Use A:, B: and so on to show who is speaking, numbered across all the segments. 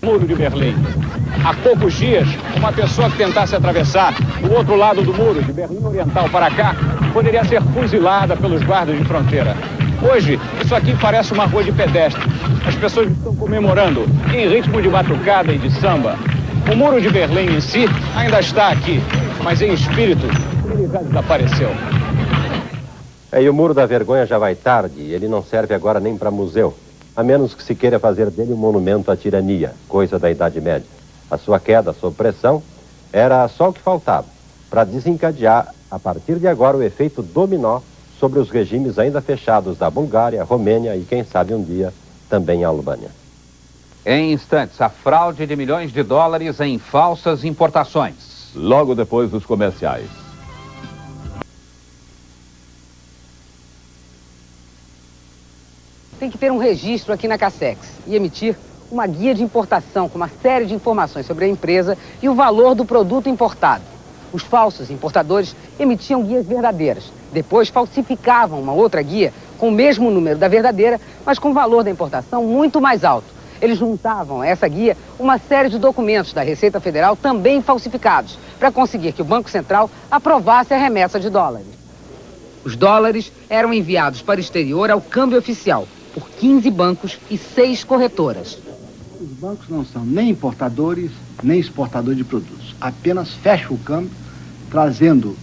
A: Muro de Berlim. Há poucos dias, uma pessoa que tentasse atravessar o outro lado do muro, de Berlim Oriental para cá, poderia ser fuzilada pelos guardas de fronteira. Hoje, isso aqui parece uma rua de pedestre. As pessoas estão comemorando em ritmo de batucada e de samba. O Muro de Berlim em si ainda está aqui, mas em espírito ele já desapareceu.
B: E o Muro da Vergonha já vai tarde, ele não serve agora nem para museu, a menos que se queira fazer dele um monumento à tirania, coisa da Idade Média. A sua queda sob pressão era só o que faltava, para desencadear, a partir de agora, o efeito dominó sobre os regimes ainda fechados da Bulgária, Romênia e, quem sabe, um dia, também a Albânia.
C: Em instantes, a fraude de milhões de dólares em falsas importações.
D: Logo depois dos comerciais.
E: Tem que ter um registro aqui na Cassex e emitir uma guia de importação com uma série de informações sobre a empresa e o valor do produto importado. Os falsos importadores emitiam guias verdadeiras. Depois falsificavam uma outra guia com o mesmo número da verdadeira, mas com o valor da importação muito mais alto. Eles juntavam a essa guia uma série de documentos da Receita Federal também falsificados, para conseguir que o Banco Central aprovasse a remessa de dólares. Os dólares eram enviados para o exterior ao câmbio oficial, por 15 bancos e 6 corretoras.
F: Os bancos não são nem importadores, nem exportadores de produtos. Apenas fecham o câmbio, trazendo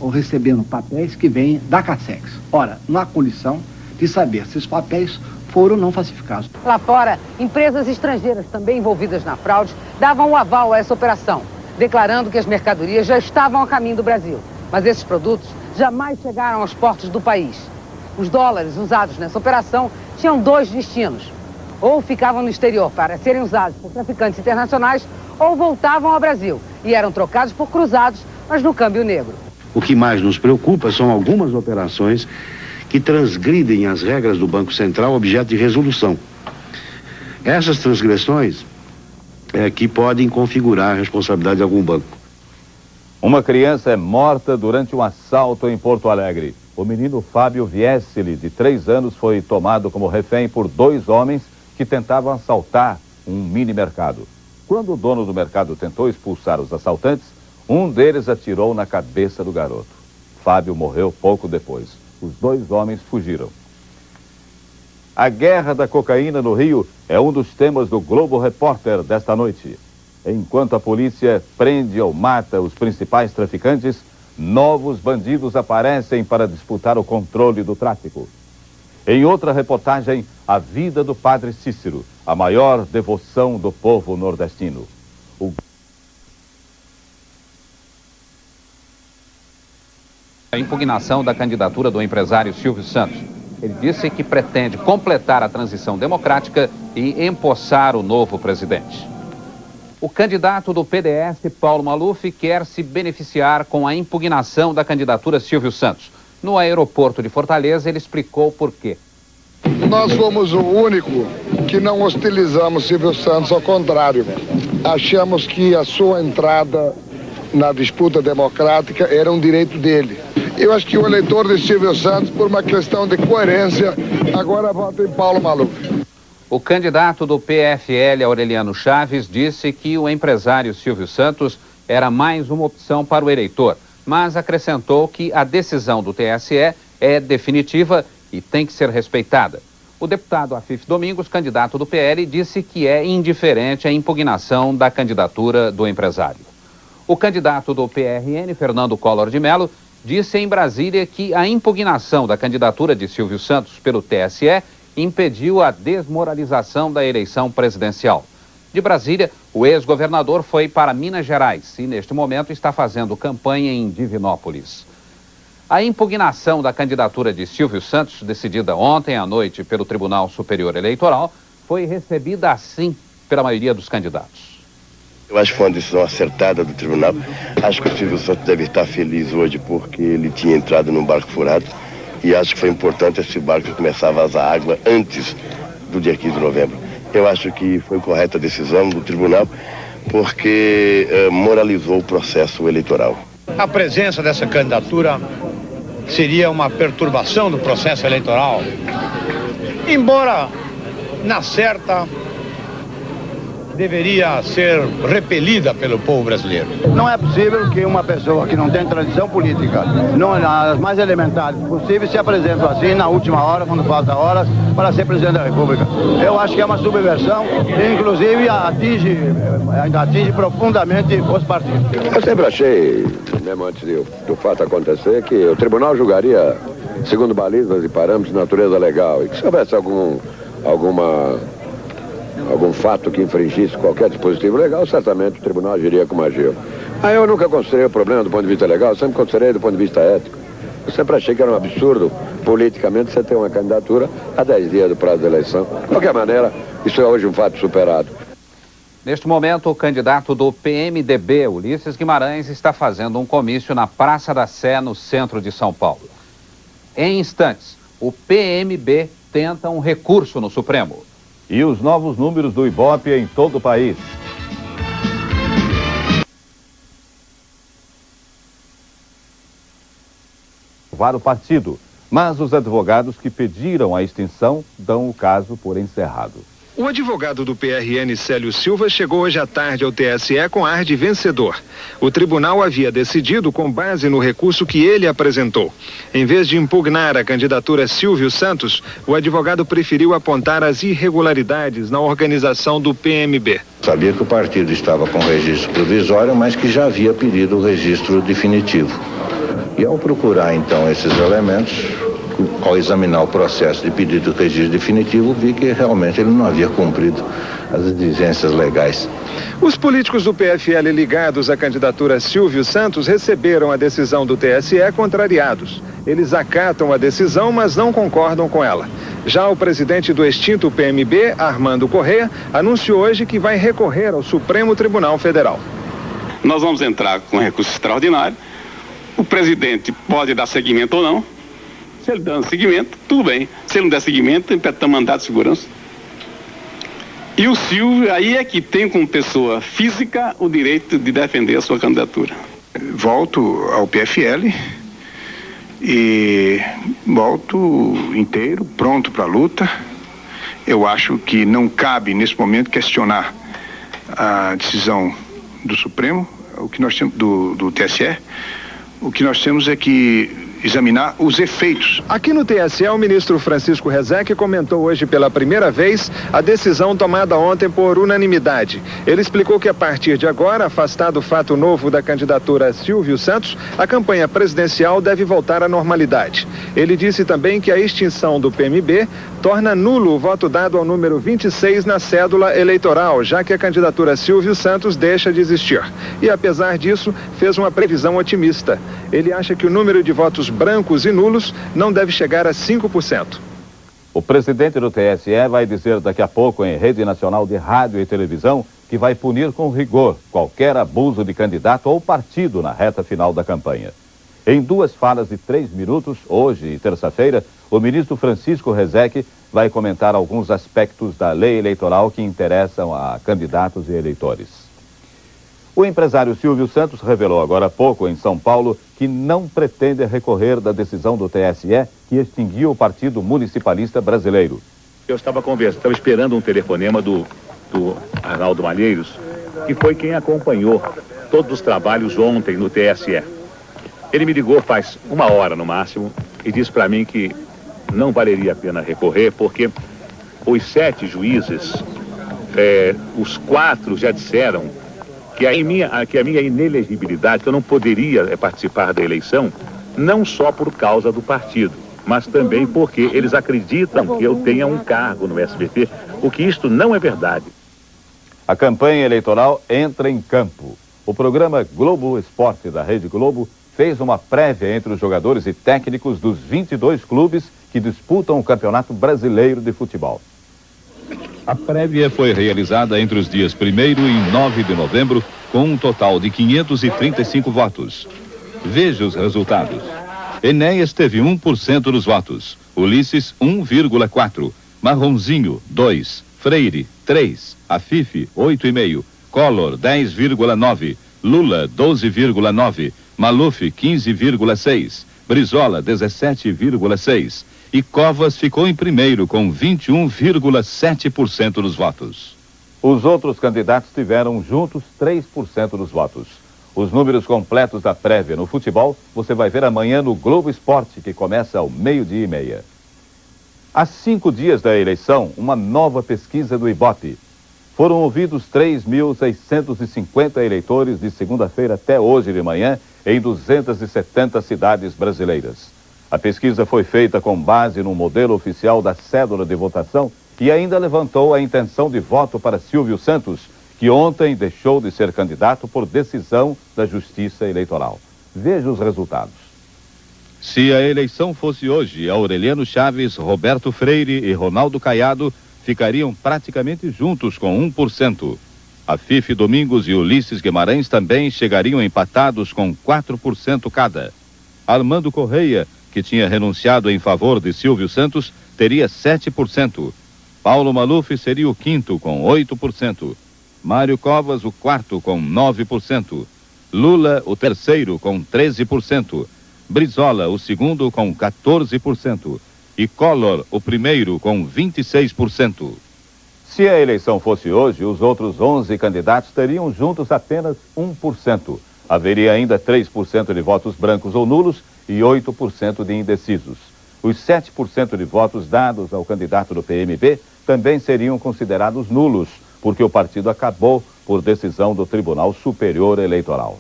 F: ou recebendo papéis que vêm da Cassex. Ora, não há condição de saber se os papéis foram ou não falsificados.
E: Lá fora, empresas estrangeiras também envolvidas na fraude davam o aval a essa operação, declarando que as mercadorias já estavam a caminho do Brasil. Mas esses produtos jamais chegaram aos portos do país. Os dólares usados nessa operação tinham 2 destinos. Ou ficavam no exterior para serem usados por traficantes internacionais, ou voltavam ao Brasil e eram trocados por cruzados, mas no câmbio negro.
G: O que mais nos preocupa são algumas operações que transgridem as regras do Banco Central, objeto de resolução. Essas transgressões é que podem configurar a responsabilidade de algum banco.
D: Uma criança é morta durante um assalto em Porto Alegre. O menino Fábio Viesili, de 3 anos, foi tomado como refém por 2 homens que tentavam assaltar um mini-mercado. Quando o dono do mercado tentou expulsar os assaltantes, um deles atirou na cabeça do garoto. Fábio morreu pouco depois. Os 2 homens fugiram. A guerra da cocaína no Rio é um dos temas do Globo Repórter desta noite. Enquanto a polícia prende ou mata os principais traficantes, novos bandidos aparecem para disputar o controle do tráfico. Em outra reportagem, a vida do padre Cícero, a maior devoção do povo nordestino.
C: A impugnação da candidatura do empresário Silvio Santos. Ele disse que pretende completar a transição democrática e empossar o novo presidente. O candidato do PDS, Paulo Maluf, quer se beneficiar com a impugnação da candidatura Silvio Santos. No aeroporto de Fortaleza, ele explicou por quê.
H: Nós fomos o único que não hostilizamos Silvio Santos, ao contrário. Achamos que a sua entrada na disputa democrática era um direito dele. Eu acho que o eleitor de Silvio Santos, por uma questão de coerência, agora vota em Paulo Maluf.
C: O candidato do PFL, Aureliano Chaves, disse que o empresário Silvio Santos era mais uma opção para o eleitor, mas acrescentou que a decisão do TSE é definitiva e tem que ser respeitada. O deputado Afif Domingos, candidato do PL, disse que é indiferente à impugnação da candidatura do empresário. O candidato do PRN, Fernando Collor de Mello, disse em Brasília que a impugnação da candidatura de Silvio Santos pelo TSE impediu a desmoralização da eleição presidencial. De Brasília, o ex-governador foi para Minas Gerais e, neste momento, está fazendo campanha em Divinópolis. A impugnação da candidatura de Silvio Santos, decidida ontem à noite pelo Tribunal Superior Eleitoral, foi recebida assim pela maioria dos candidatos.
G: Eu acho que foi uma decisão acertada do tribunal. Acho que o Silvio Santos deve estar feliz hoje porque ele tinha entrado num barco furado. E acho que foi importante esse barco começar a vazar água antes do dia 15 de novembro. Eu acho que foi correta a decisão do tribunal porque moralizou o processo eleitoral.
I: A presença dessa candidatura seria uma perturbação do processo eleitoral. Embora, na certa, deveria ser repelida pelo povo brasileiro.
J: Não é possível que uma pessoa que não tem tradição política, as mais elementares possíveis, se apresentam assim na última hora, quando falta horas, para ser presidente da República. Eu acho que é uma subversão e, inclusive, atinge profundamente os partidos.
K: Eu sempre achei, mesmo antes do fato acontecer, que o tribunal julgaria segundo balizas e parâmetros de natureza legal, e que se houvesse algum fato que infringisse qualquer dispositivo legal, certamente o tribunal agiria como agiu. Aí eu nunca considerei o problema do ponto de vista legal, eu sempre considerei do ponto de vista ético. Eu sempre achei que era um absurdo, politicamente, você ter uma candidatura a 10 dias do prazo da eleição. De qualquer maneira, isso é hoje um fato superado.
C: Neste momento, o candidato do PMDB, Ulisses Guimarães, está fazendo um comício na Praça da Sé, no centro de São Paulo. Em instantes, o PMB tenta um recurso no Supremo.
D: E os novos números do Ibope em todo o país. Para o partido, mas os advogados que pediram a extinção dão o caso por encerrado.
L: O advogado do PRN, Célio Silva, chegou hoje à tarde ao TSE com ar de vencedor. O tribunal havia decidido com base no recurso que ele apresentou. Em vez de impugnar a candidatura Silvio Santos, o advogado preferiu apontar as irregularidades na organização do PMB.
M: Sabia que o partido estava com registro provisório, mas que já havia pedido o registro definitivo. E ao procurar, então, esses elementos, ao examinar o processo de pedido de registro definitivo, vi que realmente ele não havia cumprido as exigências legais.
L: Os políticos do PFL ligados à candidatura Silvio Santos receberam a decisão do TSE contrariados. Eles acatam a decisão, mas não concordam com ela. Já o presidente do extinto PMB, Armando Corrêa, anunciou hoje que vai recorrer ao Supremo Tribunal Federal.
N: Nós vamos entrar com recurso extraordinário. O presidente pode dar seguimento ou não. Se ele dá seguimento, tudo bem. Se ele não der seguimento, impede mandato de segurança. E o Silvio, aí é que tem como pessoa física o direito de defender a sua candidatura.
O: Volto ao PFL e volto inteiro, pronto para a luta. Eu acho que não cabe, nesse momento, questionar a decisão do Supremo, o que nós temos do TSE. O que nós temos é que examinar os efeitos.
L: Aqui no TSE, o ministro Francisco Rezec comentou hoje pela primeira vez a decisão tomada ontem por unanimidade. Ele explicou que a partir de agora, afastado o fato novo da candidatura Silvio Santos, a campanha presidencial deve voltar à normalidade. Ele disse também que a extinção do PMB torna nulo o voto dado ao número 26 na cédula eleitoral, já que a candidatura Silvio Santos deixa de existir. E apesar disso, fez uma previsão otimista. Ele acha que o número de votos brancos e nulos não deve chegar a 5%.
D: O presidente do TSE vai dizer daqui a pouco em rede nacional de rádio e televisão que vai punir com rigor qualquer abuso de candidato ou partido na reta final da campanha. Em 2 falas de 3 minutos, hoje e terça-feira, o ministro Francisco Rezec vai comentar alguns aspectos da lei eleitoral que interessam a candidatos e eleitores. O empresário Silvio Santos revelou agora há pouco em São Paulo que não pretende recorrer da decisão do TSE que extinguiu o Partido Municipalista Brasileiro.
P: Eu estava esperando um telefonema do Arnaldo Malheiros, que foi quem acompanhou todos os trabalhos ontem no TSE. Ele me ligou faz 1 hora no máximo e disse para mim que não valeria a pena recorrer porque os 7 juízes, os 4 já disseram que a minha inelegibilidade, que eu não poderia participar da eleição, não só por causa do partido, mas também porque eles acreditam que eu tenha um cargo no SBT, o que isto não é verdade.
D: A campanha eleitoral entra em campo. O programa Globo Esporte da Rede Globo fez uma prévia entre os jogadores e técnicos dos 22 clubes que disputam o Campeonato Brasileiro de Futebol.
Q: A prévia foi realizada entre os dias 1º e 9 de novembro, com um total de 535 votos. Veja os resultados. Enéas teve 1% dos votos, Ulisses 1,4%, Marronzinho 2%, Freire 3%, Afife 8,5%, Collor 10,9%, Lula 12,9%, Maluf 15,6%, Brizola 17,6%. E Covas ficou em primeiro com 21,7% dos votos.
D: Os outros candidatos tiveram juntos 3% dos votos. Os números completos da prévia no futebol você vai ver amanhã no Globo Esporte, que começa ao 12:30. Há 5 dias da eleição, uma nova pesquisa do Ibope. Foram ouvidos 3.650 eleitores de segunda-feira até hoje de manhã em 270 cidades brasileiras. A pesquisa foi feita com base no modelo oficial da cédula de votação e ainda levantou a intenção de voto para Silvio Santos, que ontem deixou de ser candidato por decisão da Justiça Eleitoral. Veja os resultados.
Q: Se a eleição fosse hoje, Aureliano Chaves, Roberto Freire e Ronaldo Caiado ficariam praticamente juntos com 1%. A Fife Domingos e Ulisses Guimarães também chegariam empatados com 4% cada. Armando Correia, que tinha renunciado em favor de Silvio Santos, teria 7%. Paulo Maluf seria o quinto com 8%. Mário Covas o quarto com 9%. Lula o terceiro com 13%. Brizola o segundo com 14%. E Collor o primeiro com 26%.
D: Se a eleição fosse hoje, os outros 11 candidatos teriam juntos apenas 1%. Haveria ainda 3% de votos brancos ou nulos e 8% de indecisos. Os 7% de votos dados ao candidato do PMB também seriam considerados nulos, porque o partido acabou por decisão do Tribunal Superior Eleitoral.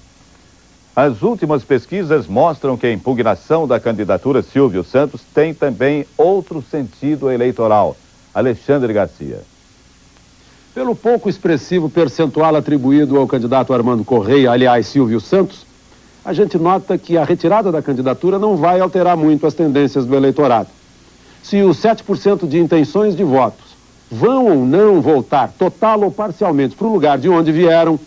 D: As últimas pesquisas mostram que a impugnação da candidatura Silvio Santos tem também outro sentido eleitoral. Alexandre Garcia.
R: Pelo pouco expressivo percentual atribuído ao candidato Armando Correia, aliás, Silvio Santos, a gente nota que a retirada da candidatura não vai alterar muito as tendências do eleitorado. Se os 7% de intenções de votos vão ou não voltar, total ou parcialmente, para o lugar de onde vieram,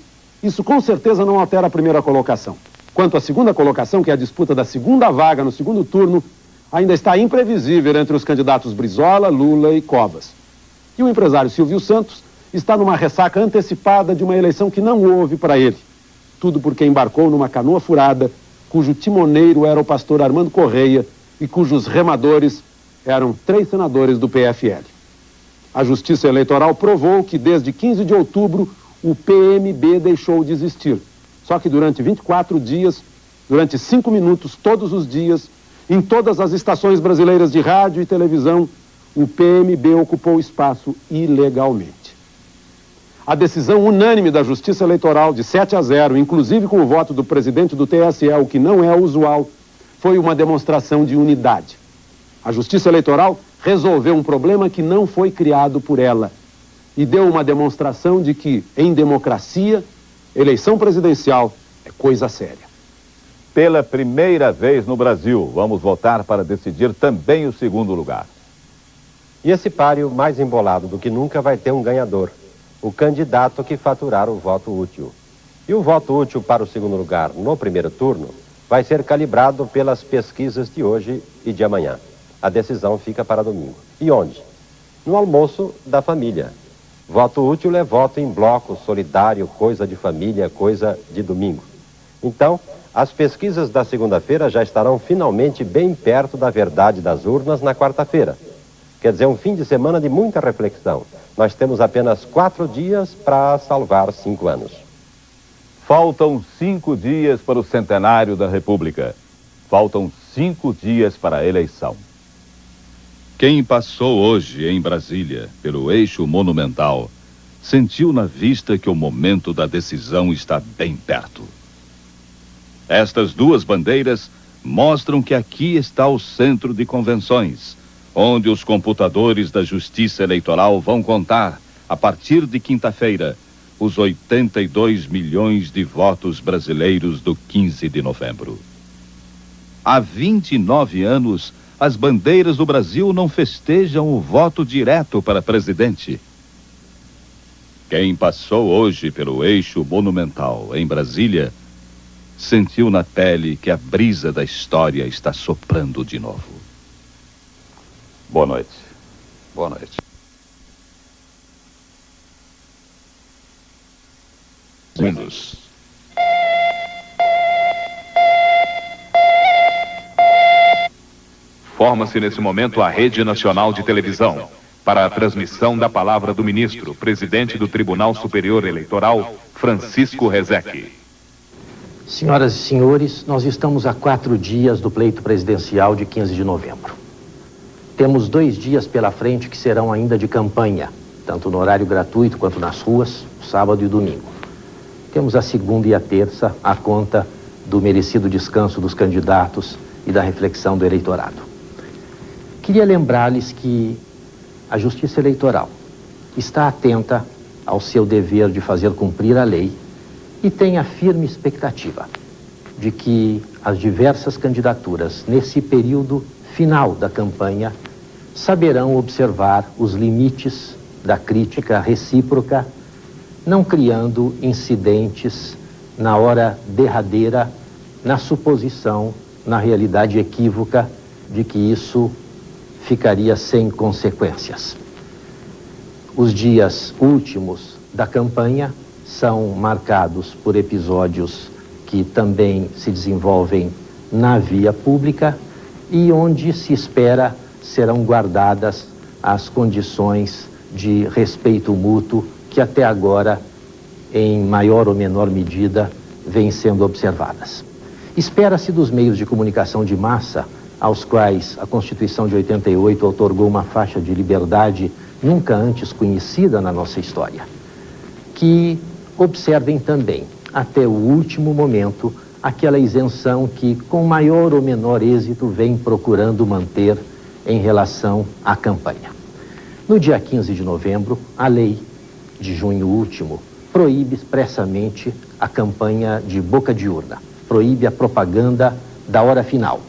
R: isso com certeza não altera a primeira colocação. Quanto à segunda colocação, que é a disputa da segunda vaga no segundo turno, ainda está imprevisível entre os candidatos Brizola, Lula e Covas. E o empresário Silvio Santos está numa ressaca antecipada de uma eleição que não houve para ele. Tudo porque embarcou numa canoa furada, cujo timoneiro era o pastor Armando Correia e cujos remadores eram 3 senadores do PFL. A Justiça Eleitoral provou que desde 15 de outubro o PMB deixou de existir. Só que durante 24 dias, durante 5 minutos, todos os dias, em todas as estações brasileiras de rádio e televisão, o PMB ocupou espaço ilegalmente. A decisão unânime da Justiça Eleitoral de 7-0, inclusive com o voto do presidente do TSE, o que não é usual, foi uma demonstração de unidade. A Justiça Eleitoral resolveu um problema que não foi criado por ela e deu uma demonstração de que, em democracia, eleição presidencial é coisa séria.
D: Pela primeira vez no Brasil, vamos votar para decidir também o segundo lugar.
B: E esse páreo, mais embolado do que nunca, vai ter um ganhador. O candidato que faturar o voto útil. E o voto útil para o segundo lugar no primeiro turno vai ser calibrado pelas pesquisas de hoje e de amanhã. A decisão fica para domingo. E onde? No almoço da família. Voto útil é voto em bloco, solidário, coisa de família, coisa de domingo. Então, as pesquisas da segunda-feira já estarão finalmente bem perto da verdade das urnas na quarta-feira. Quer dizer, um fim de semana de muita reflexão. Nós temos apenas 4 dias para salvar 5 anos.
D: Faltam 5 dias para o centenário da República. Faltam 5 dias para a eleição.
Q: Quem passou hoje em Brasília, pelo eixo monumental, sentiu na vista que o momento da decisão está bem perto. Estas 2 bandeiras mostram que aqui está o centro de convenções, onde os computadores da Justiça Eleitoral vão contar, a partir de quinta-feira, os 82 milhões de votos brasileiros do 15 de novembro. Há 29 anos, as bandeiras do Brasil não festejam o voto direto para presidente. Quem passou hoje pelo eixo monumental em Brasília, sentiu na pele que a brisa da história está soprando de novo.
D: Boa noite.
C: Boa noite.
Q: Segundos.
P: Forma-se nesse momento a Rede Nacional de Televisão.
Q: para a transmissão da palavra do ministro, presidente do Tribunal Superior Eleitoral, Francisco Rezec.
S: Senhoras e senhores, nós estamos a 4 dias do pleito presidencial de 15 de novembro. Temos 2 dias pela frente que serão ainda de campanha, tanto no horário gratuito quanto nas ruas, sábado e domingo. Temos a segunda e a terça à conta do merecido descanso dos candidatos e da reflexão do eleitorado. Queria lembrar-lhes que a Justiça Eleitoral está atenta ao seu dever de fazer cumprir a lei e tem a firme expectativa de que as diversas candidaturas, nesse período final da campanha, saberão observar os limites da crítica recíproca, não criando incidentes na hora derradeira, na suposição, na realidade equívoca de que isso ficaria sem consequências. Os dias últimos da campanha são marcados por episódios que também se desenvolvem na via pública e onde se espera serão guardadas as condições de respeito mútuo que até agora, em maior ou menor medida, vêm sendo observadas. Espera-se dos meios de comunicação de massa, aos quais a Constituição de 88 outorgou uma faixa de liberdade nunca antes conhecida na nossa história, que observem também, até o último momento, aquela isenção que, com maior ou menor êxito, vem procurando manter em relação à campanha. No dia 15 de novembro, a lei de junho último proíbe expressamente a campanha de boca de urna, proíbe a propaganda da hora final.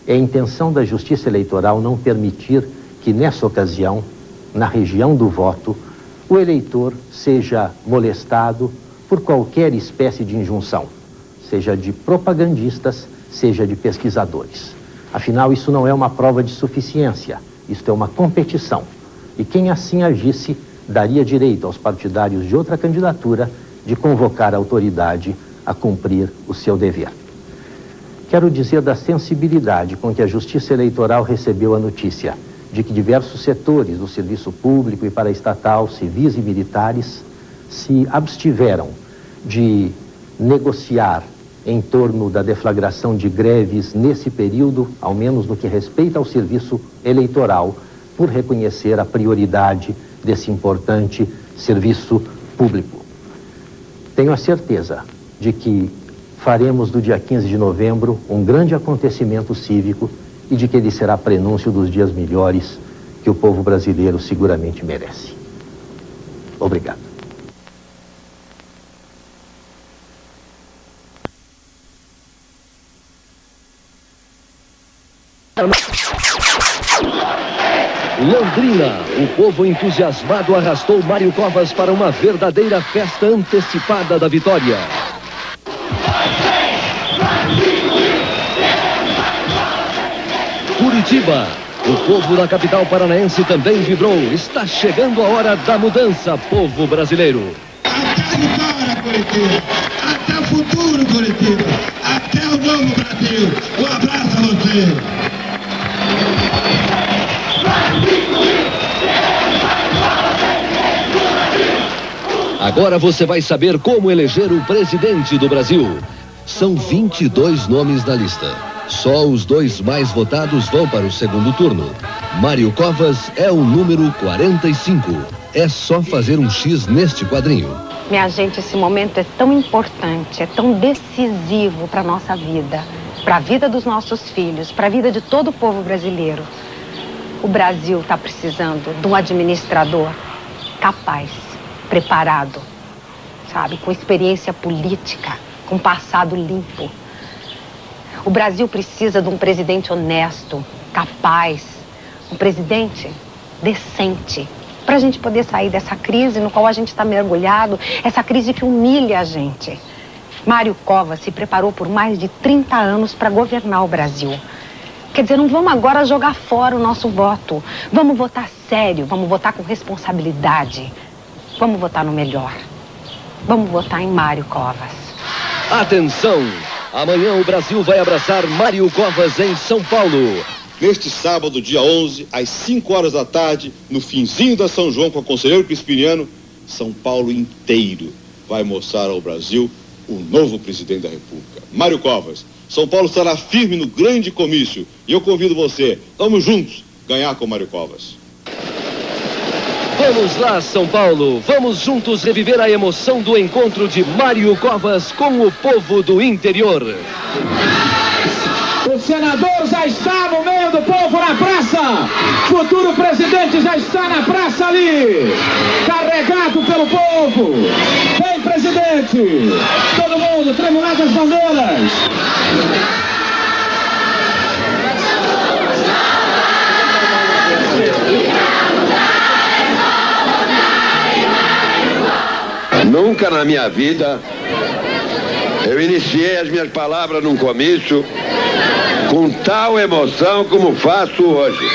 S: É a intenção da Justiça Eleitoral não permitir que, nessa ocasião, na região do voto, o eleitor seja molestado por qualquer espécie de injunção, seja de propagandistas, seja de pesquisadores. Afinal, isso não é uma prova de suficiência, isto é uma competição. E quem assim agisse daria direito aos partidários de outra candidatura de convocar a autoridade a cumprir o seu dever. Quero dizer da sensibilidade com que a Justiça Eleitoral recebeu a notícia de que diversos setores do serviço público e paraestatal, civis e militares, se abstiveram de negociar em torno da deflagração de greves nesse período, ao menos no que respeita ao serviço eleitoral, por reconhecer a prioridade desse importante serviço público. Tenho a certeza de que faremos do dia 15 de novembro um grande acontecimento cívico e de que ele será prenúncio dos dias melhores que o povo brasileiro seguramente merece. Obrigado.
T: Londrina, o povo entusiasmado arrastou Mário Covas para uma verdadeira festa antecipada da vitória. Curitiba, o povo da capital paranaense também vibrou. Está chegando a hora da mudança, povo brasileiro.
U: Até a vitória, Curitiba. Até o futuro, Curitiba. Até o novo Brasil. Um abraço a você.
T: Agora você vai saber como eleger o presidente do Brasil. São 22 nomes na lista. Só os 2 mais votados vão para o segundo turno. Mário Covas é o número 45. É só fazer um X neste quadrinho.
V: Minha gente, esse momento é tão importante, é tão decisivo para a nossa vida, para a vida dos nossos filhos, para a vida de todo o povo brasileiro. O Brasil está precisando de um administrador capaz, preparado, sabe, com experiência política, com passado limpo. O Brasil precisa de um presidente honesto, capaz, um presidente decente, para a gente poder sair dessa crise no qual a gente está mergulhado, essa crise que humilha a gente. Mário Covas se preparou por mais de 30 anos para governar o Brasil. Quer dizer, não vamos agora jogar fora o nosso voto. Vamos votar sério, vamos votar com responsabilidade. Vamos votar no melhor. Vamos votar em Mário Covas.
T: Atenção! Amanhã o Brasil vai abraçar Mário Covas em São Paulo.
A: neste sábado, dia 11, às 5 horas da tarde, no finzinho da São João com a Conselheiro Crispiniano, São Paulo inteiro vai mostrar ao Brasil o novo presidente da República, Mário Covas. São Paulo estará firme no grande comício e eu convido você, vamos juntos ganhar com Mário Covas.
T: Vamos lá, São Paulo, vamos juntos reviver a emoção do encontro de Mário Covas com o povo do interior.
F: O senador já está no meio do povo na praça. Futuro presidente já está na praça ali, carregado pelo povo. Vem, presidente. Todo mundo, tremulando as bandeiras.
K: Nunca na minha vida eu iniciei as minhas palavras num comício com tal emoção como faço hoje.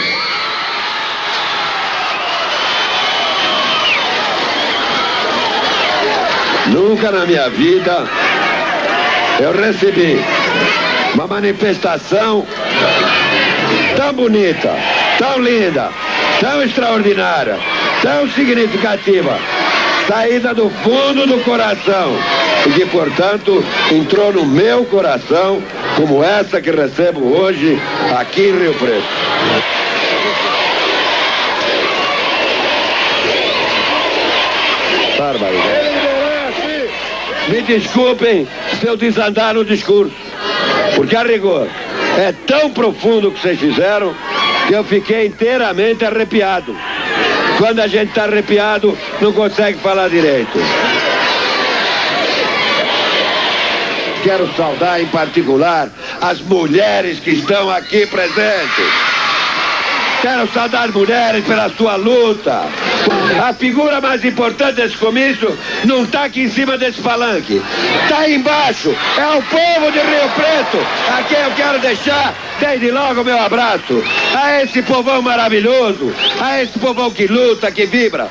K: Nunca na minha vida eu recebi uma manifestação tão bonita, tão linda, tão extraordinária, tão significativa, saída do fundo do coração e que, portanto, entrou no meu coração como essa que recebo hoje aqui em Rio Preto. Me desculpem se eu desandar no discurso, porque a rigor é tão profundo o que vocês fizeram que eu fiquei inteiramente arrepiado. Quando a gente está arrepiado, não consegue falar direito. Quero saudar em particular as mulheres que estão aqui presentes. Quero saudar as mulheres pela sua luta. A figura mais importante desse comício não está aqui em cima desse palanque. Está aí embaixo. É o povo de Rio Preto, a quem eu quero deixar desde logo o meu abraço. A esse povão maravilhoso, a esse povão que luta, que vibra.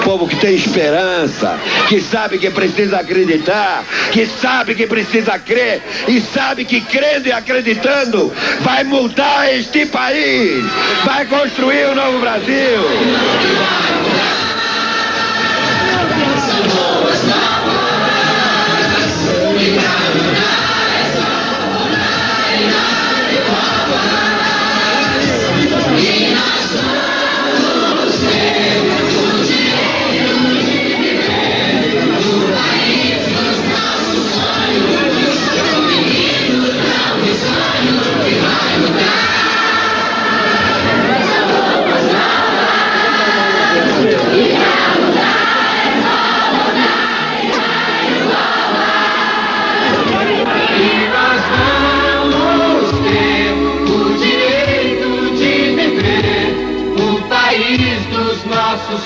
K: Povo que tem esperança, que sabe que precisa acreditar, que sabe que precisa crer e sabe que crendo e acreditando vai mudar este país, vai construir um novo Brasil.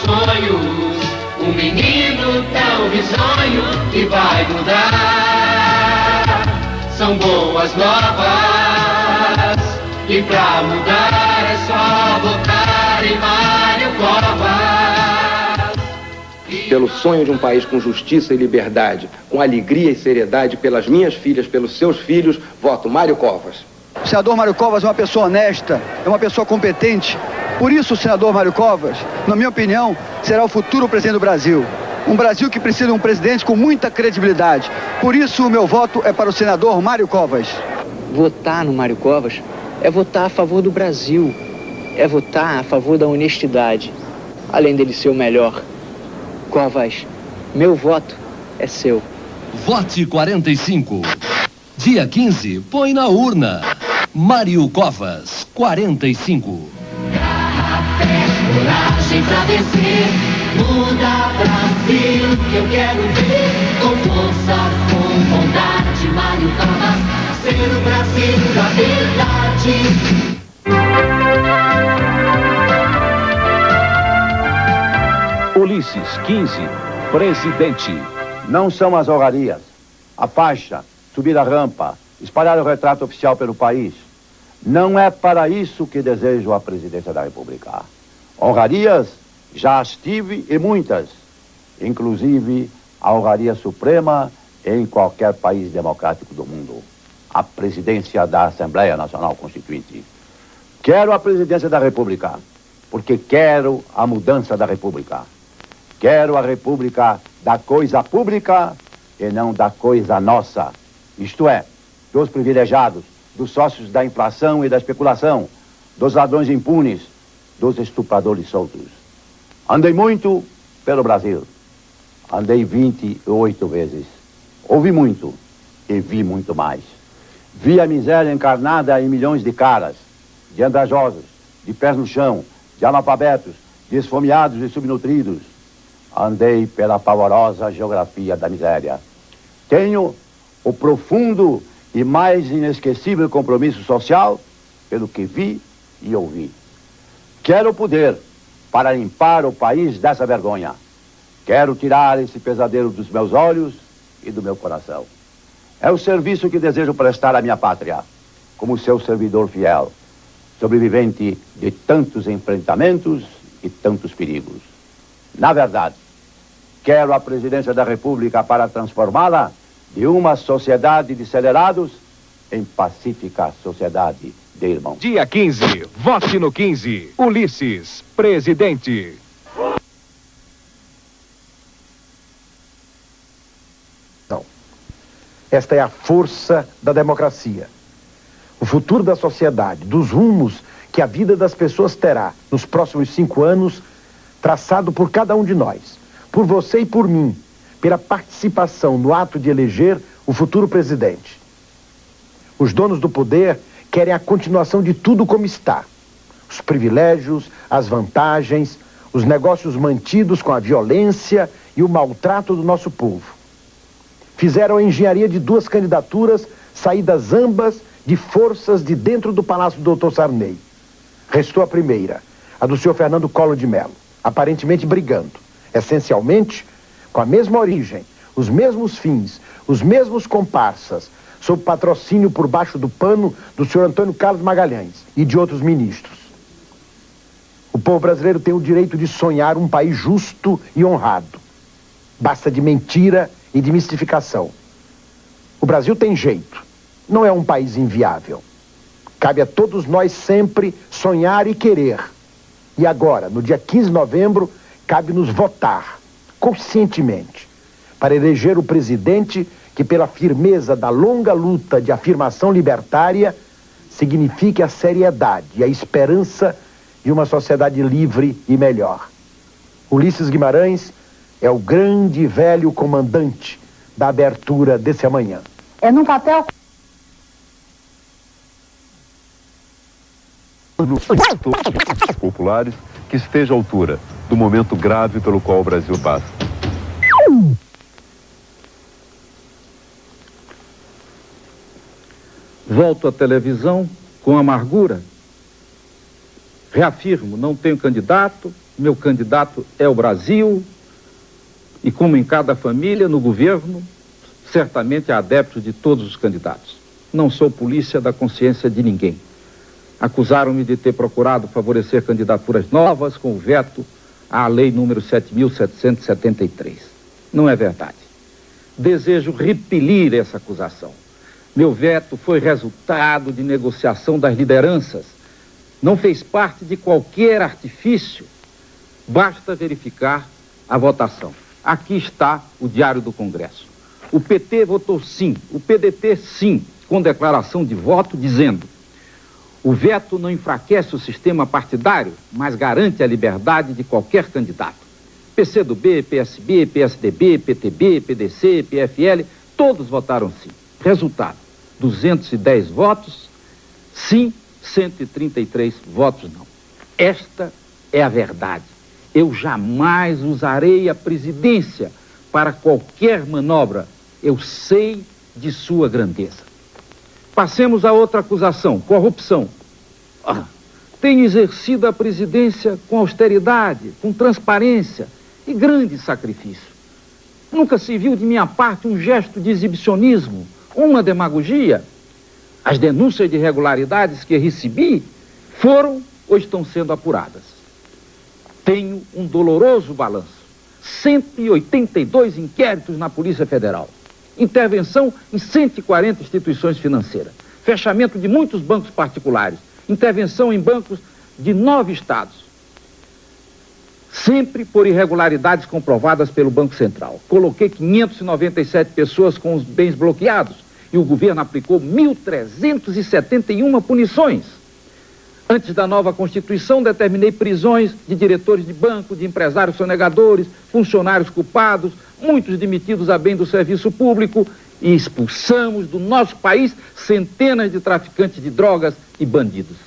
W: Sonhos, um menino tão risonho que vai mudar. São boas novas e pra mudar é só votar em Mário Covas.
X: Pelo sonho de um país com justiça e liberdade, com alegria e seriedade, pelas minhas filhas, pelos seus filhos, voto Mário Covas.
J: O senador Mário Covas é uma pessoa honesta, é uma pessoa competente. Por isso o senador Mário Covas, na minha opinião, será o futuro presidente do Brasil. Um Brasil que precisa de um presidente com muita credibilidade. Por isso o meu voto é para o senador Mário Covas.
Y: Votar no Mário Covas é votar a favor do Brasil, é votar a favor da honestidade, além dele ser o melhor. Covas, meu voto é seu.
T: Vote 45. Dia 15, põe na urna. Mário Covas, 45.
W: Coragem pra vencer, muda Brasil, que eu quero ver. Com força, com vontade, Mário Covas, ser o Brasil da
D: verdade. Ulisses 15, presidente.
J: Não são as honrarias, a faixa, subir a rampa, espalhar o retrato oficial pelo país. Não é para isso que desejo a presidência da República. Honrarias já as tive e muitas, inclusive a honraria suprema em qualquer país democrático do mundo, a presidência da Assembleia Nacional Constituinte. Quero a presidência da República, porque quero a mudança da República. Quero a República da coisa pública e não da coisa nossa. Isto é, dos privilegiados, dos sócios da inflação e da especulação, dos ladrões impunes, dos estupradores soltos. Andei muito pelo Brasil. Andei 28 vezes. Ouvi muito e vi muito mais. Vi a miséria encarnada em milhões de caras, de andrajosos, de pés no chão, de analfabetos, de esfomeados e subnutridos. Andei pela pavorosa geografia da miséria. Tenho o profundo e mais inesquecível compromisso social pelo que vi e ouvi. Quero o poder para limpar o país dessa vergonha. Quero tirar esse pesadelo dos meus olhos e do meu coração. É o serviço que desejo prestar à minha pátria, como seu servidor fiel, sobrevivente de tantos enfrentamentos e tantos perigos. Na verdade, quero a presidência da República para transformá-la de uma sociedade de acelerados em pacífica sociedade de irmãos.
E: Dia 15, vote no 15. Ulisses, presidente.
G: Esta é a força da democracia. O futuro da sociedade, dos rumos que a vida das pessoas terá nos próximos 5 anos, traçado por cada um de nós, por você e por mim, pela participação no ato de eleger o futuro presidente. Os donos do poder querem a continuação de tudo como está. Os privilégios, as vantagens, os negócios mantidos com a violência e o maltrato do nosso povo. Fizeram a engenharia de 2 candidaturas, saídas ambas de forças de dentro do Palácio do Dr. Sarney. Restou a primeira, a do senhor Fernando Collor de Mello, aparentemente brigando, essencialmente com a mesma origem, os mesmos fins, os mesmos comparsas, sob patrocínio por baixo do pano do senhor Antônio Carlos Magalhães e de outros ministros. O povo brasileiro tem o direito de sonhar um país justo e honrado. Basta de mentira e de mistificação. O Brasil tem jeito. Não é um país inviável. Cabe a todos nós sempre sonhar e querer. E agora, no dia 15 de novembro, cabe-nos votar, conscientemente, para eleger o presidente que, pela firmeza da longa luta de afirmação libertária, signifique a seriedade e a esperança de uma sociedade livre e melhor. Ulisses Guimarães é o grande e velho comandante da abertura desse amanhã.
H: É num papel...
I: populares que esteja à altura do momento grave pelo qual o Brasil passa.
M: Volto à televisão com amargura. Reafirmo, não tenho candidato, meu candidato é o Brasil. E como em cada família, no governo, certamente há adeptos de todos os candidatos. Não sou polícia da consciência de ninguém. Acusaram-me de ter procurado favorecer candidaturas novas com o veto à lei número 7.773. Não é verdade. Desejo repelir essa acusação. Meu veto foi resultado de negociação das lideranças. Não fez parte de qualquer artifício. Basta verificar a votação. Aqui está o Diário do Congresso. O PT votou sim, o PDT sim, com declaração de voto dizendo: o veto não enfraquece o sistema partidário, mas garante a liberdade de qualquer candidato. PCdoB, PSB, PSDB, PTB, PDC, PFL, todos votaram sim. Resultado, 210 votos, sim, 133 votos não. Esta é a verdade. Eu jamais usarei a presidência para qualquer manobra. Eu sei de sua grandeza. Passemos a outra acusação, corrupção. Tenho exercido a presidência com austeridade, com transparência e grande sacrifício. Nunca se viu de minha parte um gesto de exibicionismo, uma demagogia. As denúncias de irregularidades que recebi foram ou estão sendo apuradas. Tenho um doloroso balanço. 182 inquéritos na Polícia Federal. Intervenção em 140 instituições financeiras. Fechamento de muitos bancos particulares. intervenção em bancos de 9 estados, sempre por irregularidades comprovadas pelo Banco Central. Coloquei 597 pessoas com os bens bloqueados e o governo aplicou 1.371 punições. Antes da nova Constituição, determinei prisões de diretores de banco, de empresários sonegadores, funcionários culpados, muitos demitidos a bem do serviço público, e expulsamos do nosso país centenas de traficantes de drogas e bandidos.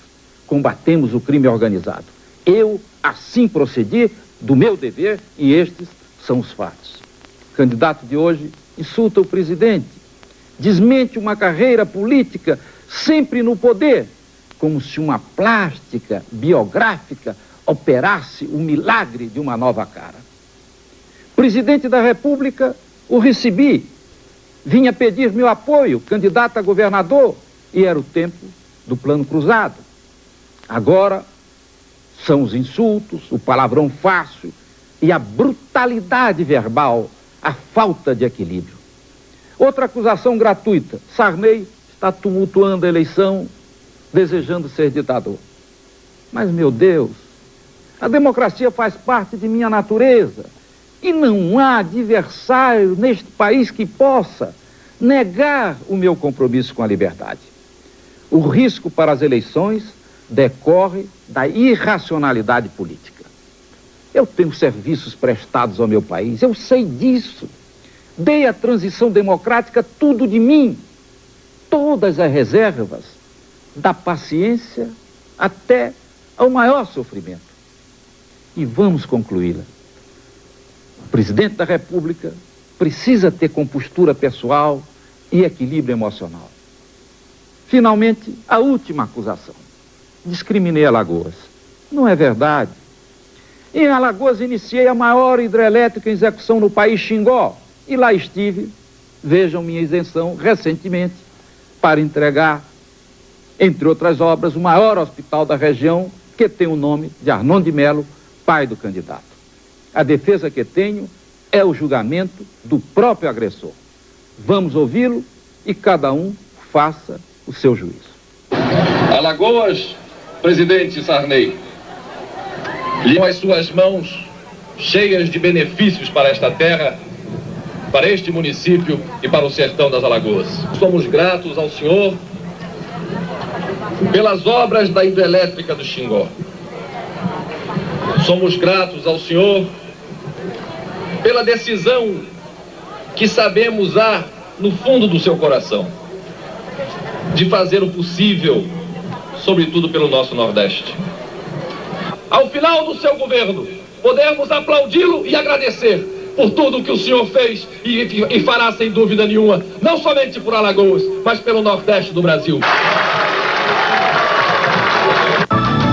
M: Combatemos o crime organizado. Eu assim procedi do meu dever e estes são os fatos. O candidato de hoje insulta o presidente, desmente uma carreira política sempre no poder, como se uma plástica biográfica operasse o milagre de uma nova cara. Presidente da República, o recebi, vinha pedir meu apoio, candidato a governador, e era o tempo do plano cruzado. Agora são os insultos, o palavrão fácil e a brutalidade verbal, a falta de equilíbrio. Outra acusação gratuita: Sarney está tumultuando a eleição, desejando ser ditador. Mas, meu Deus, a democracia faz parte de minha natureza e não há adversário neste país que possa negar o meu compromisso com a liberdade. O risco para as eleições decorre da irracionalidade política. Eu tenho serviços prestados ao meu país, eu sei disso. Dei à transição democrática tudo de mim, todas as reservas, da paciência até ao maior sofrimento. E vamos concluí-la. O presidente da República precisa ter compostura pessoal e equilíbrio emocional. Finalmente, a última acusação. Discriminei Alagoas. Não é verdade. Em Alagoas iniciei a maior hidrelétrica em execução no país, Xingó, e lá estive, vejam minha isenção, recentemente, para entregar, entre outras obras, o maior hospital da região, que tem o nome de Arnon de Melo, pai do candidato. A defesa que tenho é o julgamento do próprio agressor. Vamos ouvi-lo e cada um faça o seu juízo.
H: Alagoas, presidente Sarney, lhe as suas mãos cheias de benefícios para esta terra, para este município e para o sertão das Alagoas. Somos gratos ao senhor pelas obras da hidrelétrica do Xingó. Somos gratos ao senhor pela decisão que sabemos há no fundo do seu coração de fazer o possível, sobretudo pelo nosso Nordeste. Ao final do seu governo, podemos aplaudi-lo e agradecer por tudo que o senhor fez e fará sem dúvida nenhuma, não somente por Alagoas, mas pelo Nordeste do Brasil.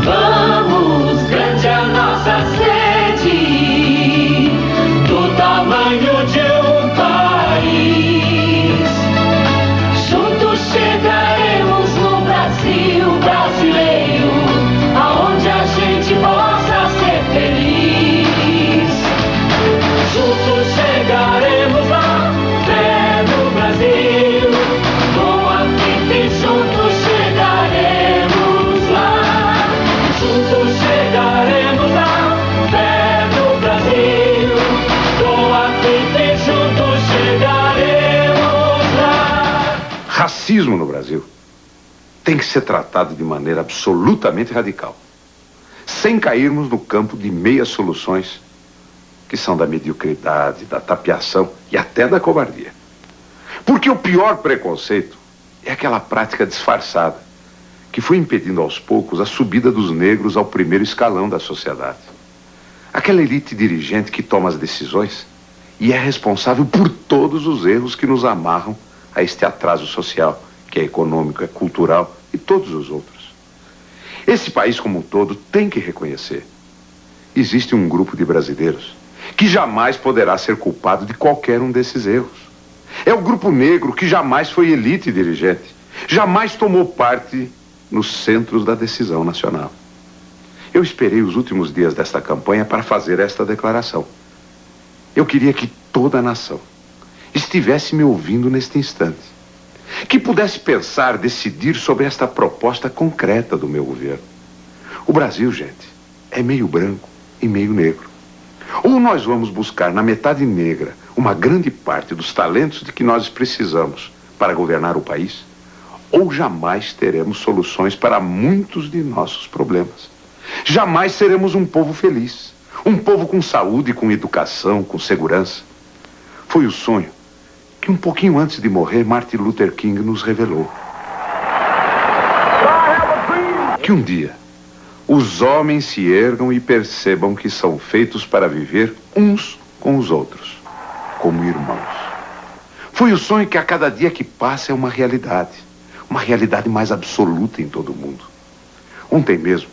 W: Vamos, grande a nossa sede, do tamanho de um país. Juntos chegaremos no Brasil brasileiro, aonde a gente possa ser feliz. Juntos chegaremos lá, fé no Brasil, com a fita e juntos chegaremos lá. Juntos chegaremos lá, fé no Brasil, com a fita e juntos chegaremos lá.
L: Racismo no Brasil tem que ser tratado de maneira absolutamente radical, sem cairmos no campo de meias soluções que são da mediocridade, da tapiação e até da covardia. Porque o pior preconceito é aquela prática disfarçada que foi impedindo aos poucos a subida dos negros ao primeiro escalão da sociedade. Aquela elite dirigente que toma as decisões e é responsável por todos os erros que nos amarram a este atraso social, que é econômico, é cultural e todos os outros. Esse país como um todo tem que reconhecer: existe um grupo de brasileiros que jamais poderá ser culpado de qualquer um desses erros. É o grupo negro que jamais foi elite dirigente, jamais tomou parte nos centros da decisão nacional. Eu esperei os últimos dias desta campanha para fazer esta declaração. Eu queria que toda a nação estivesse me ouvindo neste instante. que pudesse pensar, decidir sobre esta proposta concreta do meu governo. O Brasil, gente, é meio branco e meio negro. Ou nós vamos buscar na metade negra uma grande parte dos talentos de que nós precisamos para governar o país, ou jamais teremos soluções para muitos de nossos problemas. Jamais seremos um povo feliz, um povo com saúde, com educação, com segurança. Foi o sonho que um pouquinho antes de morrer Martin Luther King nos revelou. Que um dia os homens se ergam e percebam que são feitos para viver uns com os outros, como irmãos. Foi o sonho que a cada dia que passa é uma realidade mais absoluta em todo o mundo. Ontem mesmo,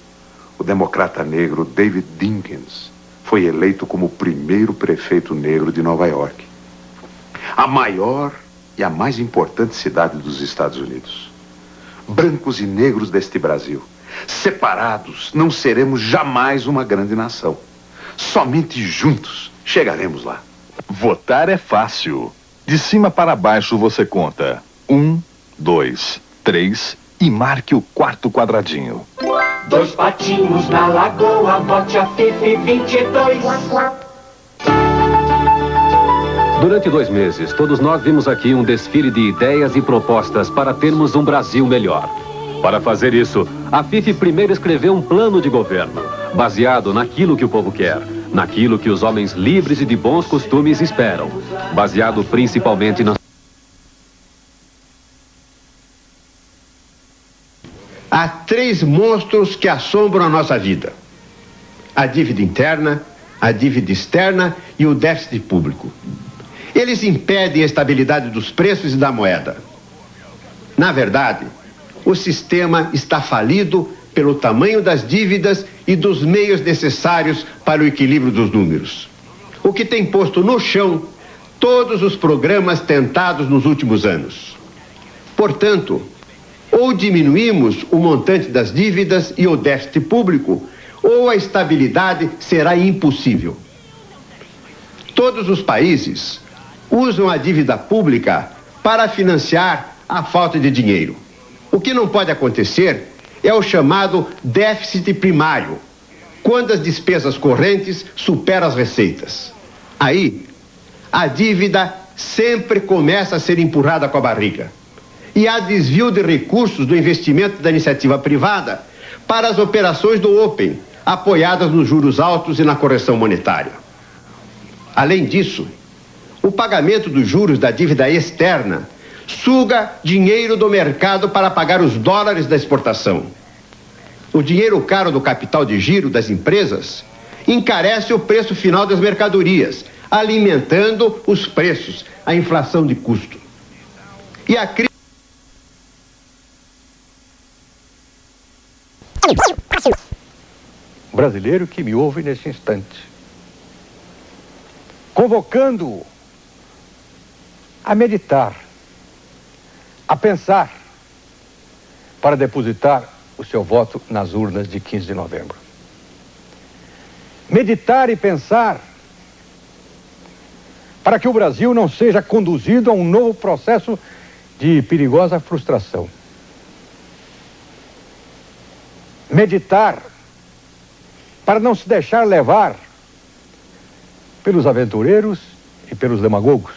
L: o democrata negro David Dinkins foi eleito como o primeiro prefeito negro de Nova York, a maior e a mais importante cidade dos Estados Unidos. Brancos e negros deste Brasil, separados, não seremos jamais uma grande nação. Somente juntos chegaremos lá.
Q: Votar é fácil. De cima para baixo você conta 1, 2, 3 e marque o quarto quadradinho.
W: 2 patinhos na lagoa, vote a Fifi 22.
B: Durante 2 meses, todos nós vimos aqui um desfile de ideias e propostas para termos um Brasil melhor. Para fazer isso, a Fifi primeiro escreveu um plano de governo, baseado naquilo que o povo quer, naquilo que os homens livres e de bons costumes esperam, baseado principalmente na...
C: Há 3 monstros que assombram a nossa vida: a dívida interna, a dívida externa e o déficit público. Eles impedem a estabilidade dos preços e da moeda. Na verdade, o sistema está falido pelo tamanho das dívidas e dos meios necessários para o equilíbrio dos números, o que tem posto no chão todos os programas tentados nos últimos anos. Portanto, ou diminuímos o montante das dívidas e o déficit público, ou a estabilidade será impossível. Todos os países usam a dívida pública para financiar a falta de dinheiro. O que não pode acontecer é o chamado déficit primário, quando as despesas correntes superam as receitas. Aí, a dívida sempre começa a ser empurrada com a barriga. E há desvio de recursos do investimento da iniciativa privada para as operações do Open, apoiadas nos juros altos e na correção monetária. Além disso, o pagamento dos juros da dívida externa suga dinheiro do mercado para pagar os dólares da exportação. O dinheiro caro do capital de giro das empresas encarece o preço final das mercadorias, alimentando os preços, a inflação de custo. E a crise...
G: Brasileiro que me ouve nesse instante, convocando-o a meditar, a pensar, para depositar o seu voto nas urnas de 15 de novembro. Meditar e pensar para que o Brasil não seja conduzido a um novo processo de perigosa frustração. Meditar para não se deixar levar pelos aventureiros e pelos demagogos.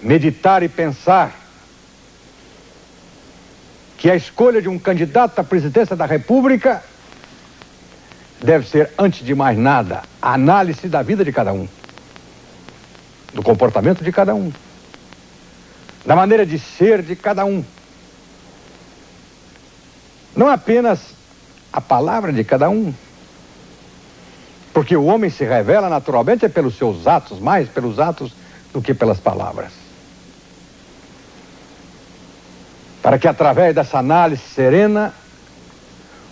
G: Meditar e pensar que a escolha de um candidato à presidência da República deve ser, antes de mais nada, a análise da vida de cada um, do comportamento de cada um, da maneira de ser de cada um. Não apenas a palavra de cada um, porque o homem se revela naturalmente pelos seus atos, mais pelos atos do que pelas palavras. Para que através dessa análise serena,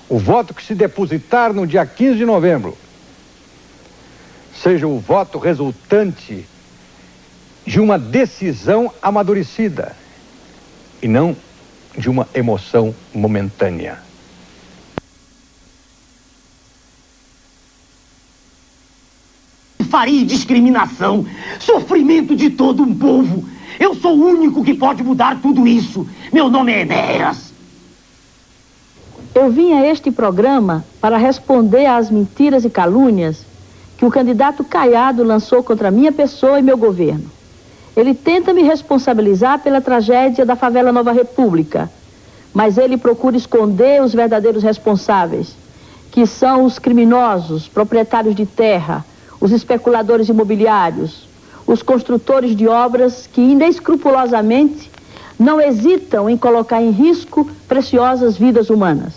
G: o voto que se depositar no dia 15 de novembro seja o voto resultante de uma decisão amadurecida e não de uma emoção momentânea.
N: Faria discriminação, sofrimento de todo um povo. Eu sou o único que pode mudar tudo isso. Meu nome é Enéas.
O: Eu vim a este programa para responder às mentiras e calúnias que o candidato Caiado lançou contra minha pessoa e meu governo. Ele tenta me responsabilizar pela tragédia da favela Nova República, mas ele procura esconder os verdadeiros responsáveis, que são os criminosos, proprietários de terra, os especuladores imobiliários, os construtores de obras que inescrupulosamente não hesitam em colocar em risco preciosas vidas humanas.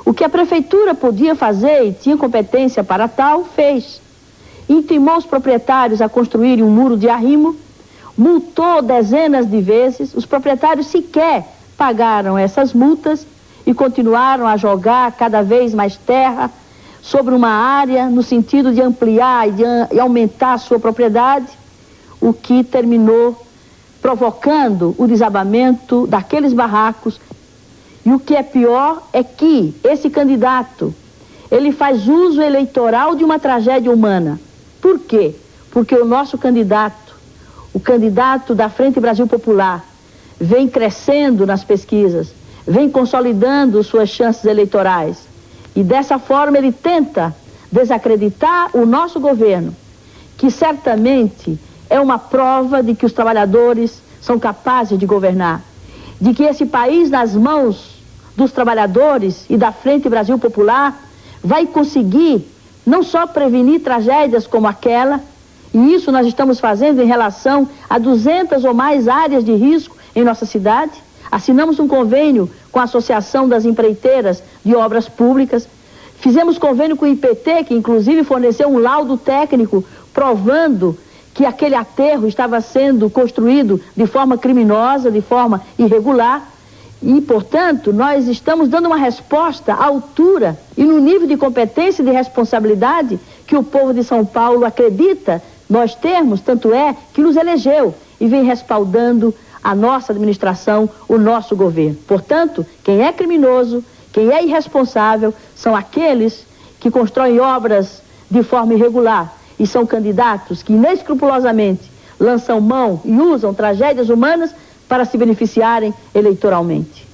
O: O que a prefeitura podia fazer e tinha competência para tal, fez. Intimou os proprietários a construírem um muro de arrimo, multou dezenas de vezes, os proprietários sequer pagaram essas multas e continuaram a jogar cada vez mais terra sobre uma área no sentido de ampliar e aumentar a sua propriedade, o que terminou provocando o desabamento daqueles barracos. E o que é pior é que esse candidato, ele faz uso eleitoral de uma tragédia humana. Por quê? Porque o nosso candidato, o candidato da Frente Brasil Popular, vem crescendo nas pesquisas, vem consolidando suas chances eleitorais. E dessa forma ele tenta desacreditar o nosso governo, que certamente é uma prova de que os trabalhadores são capazes de governar, de que esse país nas mãos dos trabalhadores e da Frente Brasil Popular vai conseguir não só prevenir tragédias como aquela, e isso nós estamos fazendo em relação a 200 ou mais áreas de risco em nossa cidade. Assinamos um convênio com a Associação das Empreiteiras de Obras Públicas, fizemos convênio com o IPT, que inclusive forneceu um laudo técnico provando que aquele aterro estava sendo construído de forma criminosa, de forma irregular. E, portanto, nós estamos dando uma resposta à altura e no nível de competência e de responsabilidade que o povo de São Paulo acredita nós termos, tanto é que nos elegeu e vem respaldando a nossa administração, o nosso governo. Portanto, quem é criminoso, quem é irresponsável, são aqueles que constroem obras de forma irregular e são candidatos que inescrupulosamente lançam mão e usam tragédias humanas para se beneficiarem eleitoralmente.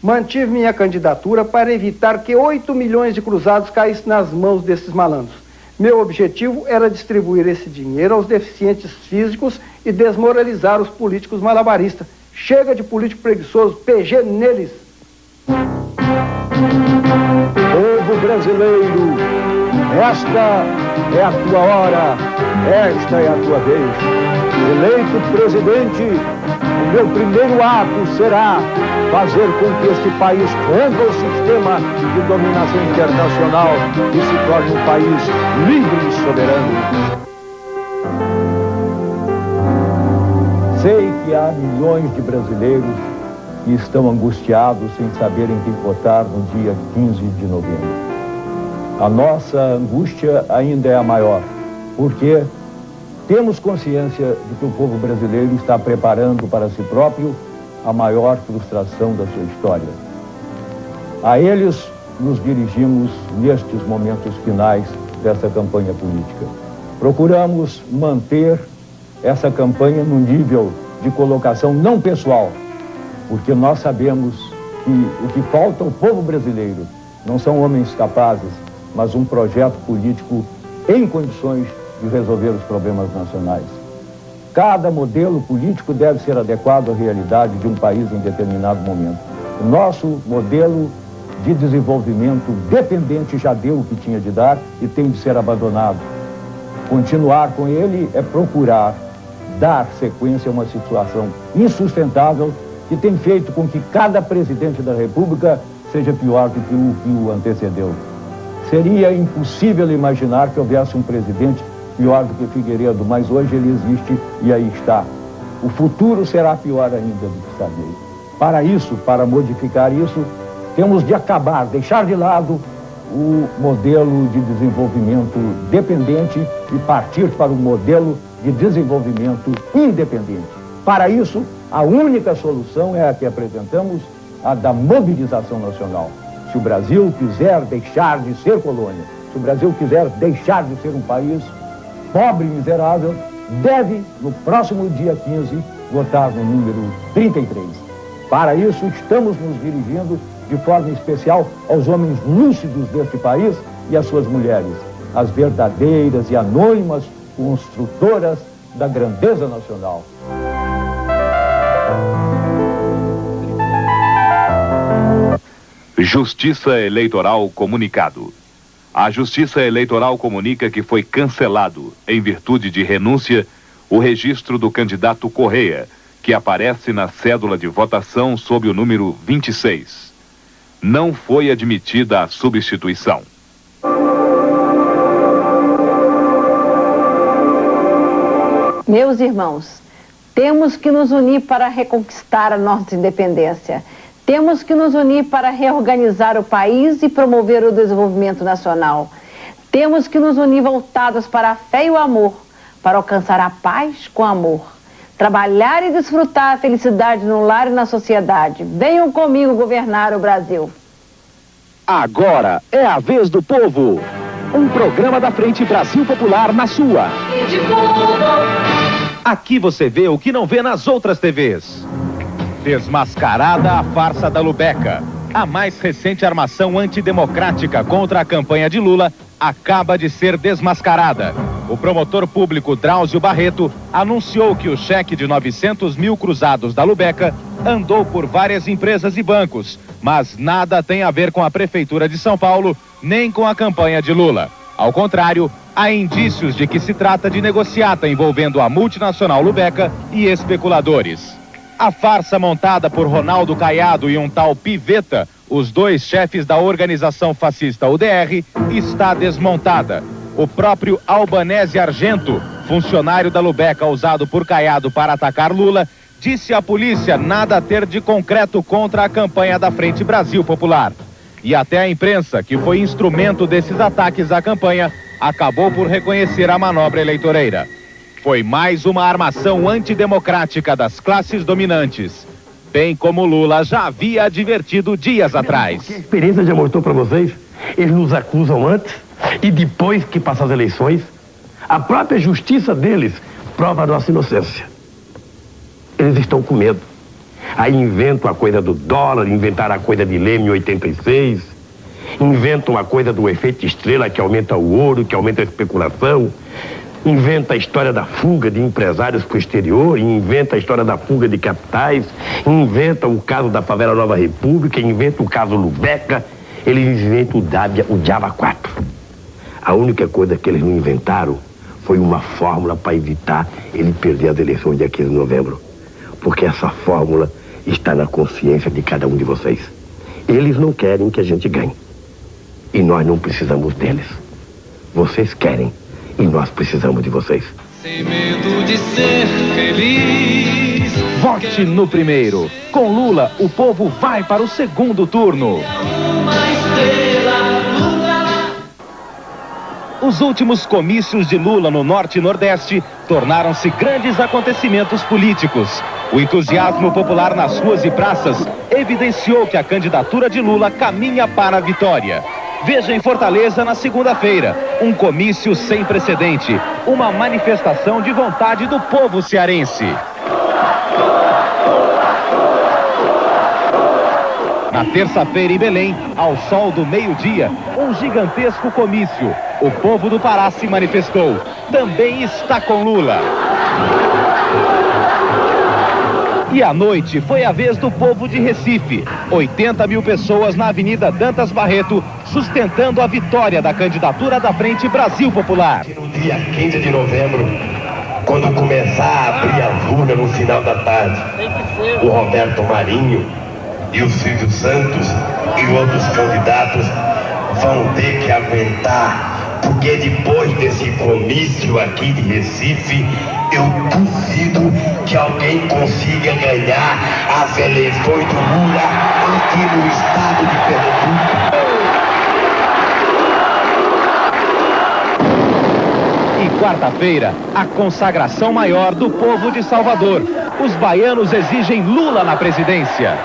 P: Mantive minha candidatura para evitar que 8 milhões de cruzados caíssem nas mãos desses malandros. Meu objetivo era distribuir esse dinheiro aos deficientes físicos e desmoralizar os políticos malabaristas. Chega de político preguiçoso, PG neles!
G: Povo brasileiro, esta é a tua hora, esta é a tua vez. Eleito presidente, o meu primeiro ato será fazer com que este país rompa o sistema de dominação internacional e se torne um país livre e soberano. Sei que há milhões de brasileiros que estão angustiados sem saberem quem votar no dia 15 de novembro. A nossa angústia ainda é a maior, porque temos consciência de que o povo brasileiro está preparando para si próprio a maior frustração da sua história. A eles nos dirigimos nestes momentos finais dessa campanha política. Procuramos manter essa campanha no nível de colocação não pessoal, porque nós sabemos que o que falta ao povo brasileiro não são homens capazes, mas um projeto político em condições de resolver os problemas nacionais. Cada modelo político deve ser adequado à realidade de um país em determinado momento. O nosso modelo de desenvolvimento dependente já deu o que tinha de dar e tem de ser abandonado. Continuar com ele é procurar dar sequência a uma situação insustentável que tem feito com que cada presidente da República seja pior do que o antecedeu. Seria impossível imaginar que houvesse um presidente pior do que Figueiredo, mas hoje ele existe e aí está. O futuro será pior ainda do que está nele. Para isso, para modificar isso, temos de acabar, deixar de lado o modelo de desenvolvimento dependente e partir para o modelo de desenvolvimento independente. Para isso, a única solução é a que apresentamos, a da mobilização nacional. Se o Brasil quiser deixar de ser colônia, se o Brasil quiser deixar de ser um país pobre e miserável, deve, no próximo dia 15,
A: votar no número 33. Para isso, estamos nos dirigindo de forma especial aos homens lúcidos deste país e às suas mulheres, as verdadeiras e anônimas construtoras da grandeza nacional.
Q: Justiça Eleitoral comunicado. A Justiça Eleitoral comunica que foi cancelado, em virtude de renúncia, o registro do candidato Correia, que aparece na cédula de votação sob o número 26. Não foi admitida a substituição.
R: Meus irmãos, temos que nos unir para reconquistar a nossa independência. Temos que nos unir para reorganizar o país e promover o desenvolvimento nacional. Temos que nos unir voltados para a fé e o amor, para alcançar a paz com amor. Trabalhar e desfrutar a felicidade no lar e na sociedade. Venham comigo governar o Brasil.
E: Agora é a vez do povo. Um programa da Frente Brasil Popular na sua. Aqui você vê o que não vê nas outras TVs. Desmascarada a farsa da Lubeca. A mais recente armação antidemocrática contra a campanha de Lula acaba de ser desmascarada. O promotor público Drauzio Barreto anunciou que o cheque de 900 mil cruzados da Lubeca andou por várias empresas e bancos, mas nada tem a ver com a Prefeitura de São Paulo, nem com a campanha de Lula. Ao contrário, há indícios de que se trata de negociata envolvendo a multinacional Lubeca e especuladores. A farsa montada por Ronaldo Caiado e um tal Piveta, os dois chefes da organização fascista UDR, está desmontada. O próprio Albanese Argento, funcionário da Lubeca usado por Caiado para atacar Lula, disse à polícia nada a ter de concreto contra a campanha da Frente Brasil Popular. E até a imprensa, que foi instrumento desses ataques à campanha, acabou por reconhecer a manobra eleitoreira. Foi mais uma armação antidemocrática das classes dominantes, bem como Lula já havia advertido dias atrás.
S: A experiência já mostrou para vocês, eles nos acusam antes e depois que passam as eleições, a própria justiça deles prova a nossa inocência. Eles estão com medo. Aí inventam a coisa do dólar, inventaram a coisa de Leme em 86, inventam a coisa do efeito estrela que aumenta o ouro, que aumenta a especulação, inventa a história da fuga de empresários para o exterior, inventa a história da fuga de capitais, inventa o caso da favela Nova República, inventa o caso Lubeca, eles inventam o Diaba 4. A única coisa que eles não inventaram foi uma fórmula para evitar ele perder as eleições dia 15 de novembro. Porque essa fórmula está na consciência de cada um de vocês. Eles não querem que a gente ganhe. E nós não precisamos deles. Vocês querem e nós precisamos de vocês.
W: Sem medo de ser feliz.
E: Vote no primeiro. Com Lula, o povo vai para o segundo turno. Os últimos comícios de Lula no Norte e Nordeste tornaram-se grandes acontecimentos políticos. O entusiasmo popular nas ruas e praças evidenciou que a candidatura de Lula caminha para a vitória. Veja em Fortaleza na segunda-feira, um comício sem precedente, uma manifestação de vontade do povo cearense. Na terça-feira em Belém, ao sol do meio-dia, um gigantesco comício. O povo do Pará se manifestou. Também está com Lula. E à noite foi a vez do povo de Recife. 80 mil pessoas na Avenida Dantas Barreto, sustentando a vitória da candidatura da Frente Brasil Popular.
S: No dia 15 de novembro, quando começar a abrir as urnas no final da tarde, o Roberto Marinho e o Silvio Santos e outros candidatos vão ter que aguentar, porque depois desse comício aqui de Recife, eu duvido que alguém consiga ganhar as eleições do Lula aqui no estado de Pernambuco.
E: E quarta-feira, a consagração maior do povo de Salvador. Os baianos exigem Lula na presidência.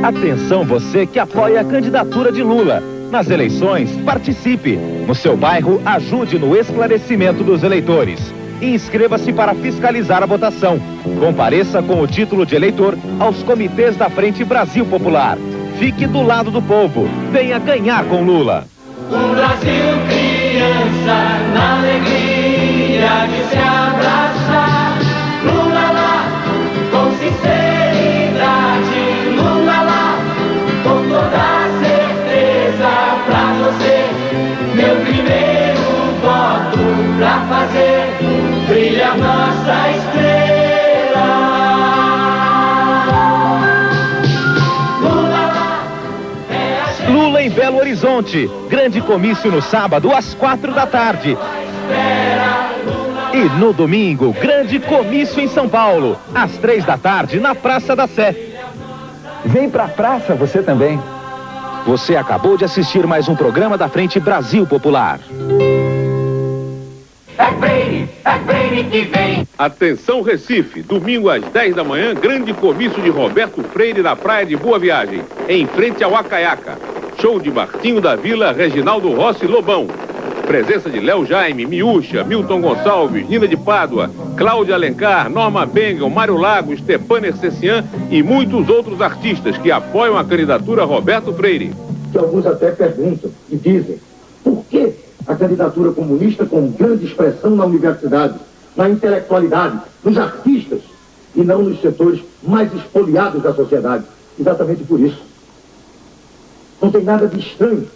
E: Atenção. Atenção você que apoia a candidatura de Lula. Nas eleições, participe. No seu bairro, ajude no esclarecimento dos eleitores. E inscreva-se para fiscalizar a votação. Compareça com o título de eleitor aos comitês da Frente Brasil Popular. Fique do lado do povo. Venha ganhar com Lula.
W: Um Brasil criança na alegria de se abraçar. Lula lá, com sinceridade. Lula lá, com toda certeza pra você. Meu primeiro voto pra fazer brilha nossa estrela. Lula lá,
E: Lula em Belo Horizonte. Grande comício no sábado às 4h. E no domingo, grande comício em São Paulo, às 3h, na Praça da Sé.
A: Vem pra praça você também.
E: Você acabou de assistir mais um programa da Frente Brasil Popular.
W: é Freire que vem.
F: Atenção Recife, domingo às 10 da manhã, grande comício de Roberto Freire na praia de Boa Viagem, em frente ao Acaiaca. Show de Martinho da Vila, Reginaldo Rossi Lobão. Presença de Léo Jaime, Miúcha, Milton Gonçalves, Nina de Pádua, Cláudia Alencar, Norma Bengel, Mário Lago, Stepaner Cessian e muitos outros artistas que apoiam a candidatura Roberto Freire.
A: Que alguns até perguntam e dizem, por que a candidatura comunista com grande expressão na universidade, na intelectualidade, nos artistas e não nos setores mais espoliados da sociedade? Exatamente por isso. Não tem nada de estranho.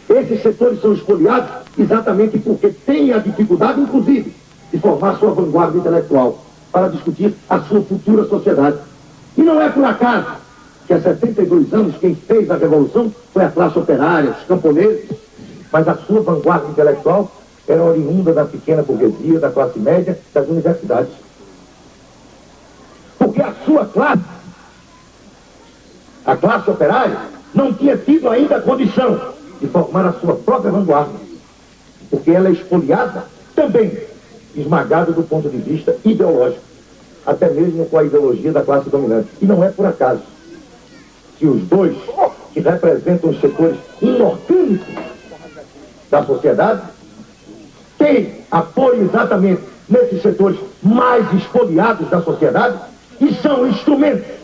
A: Esses setores são espoliados exatamente porque têm a dificuldade, inclusive, de formar sua vanguarda intelectual para discutir a sua futura sociedade. E não é por acaso que há 72 anos quem fez a revolução foi a classe operária, os camponeses, mas a sua vanguarda intelectual era oriunda da pequena burguesia, da classe média, das universidades. Porque a sua classe, a classe operária, não tinha tido ainda a condição de formar a sua própria vanguarda, porque ela é espoliada também, esmagada do ponto de vista ideológico, até mesmo com a ideologia da classe dominante. E não é por acaso que os dois, que representam os setores inorgânicos da sociedade, têm apoio exatamente nesses setores mais espoliados da sociedade e são instrumentos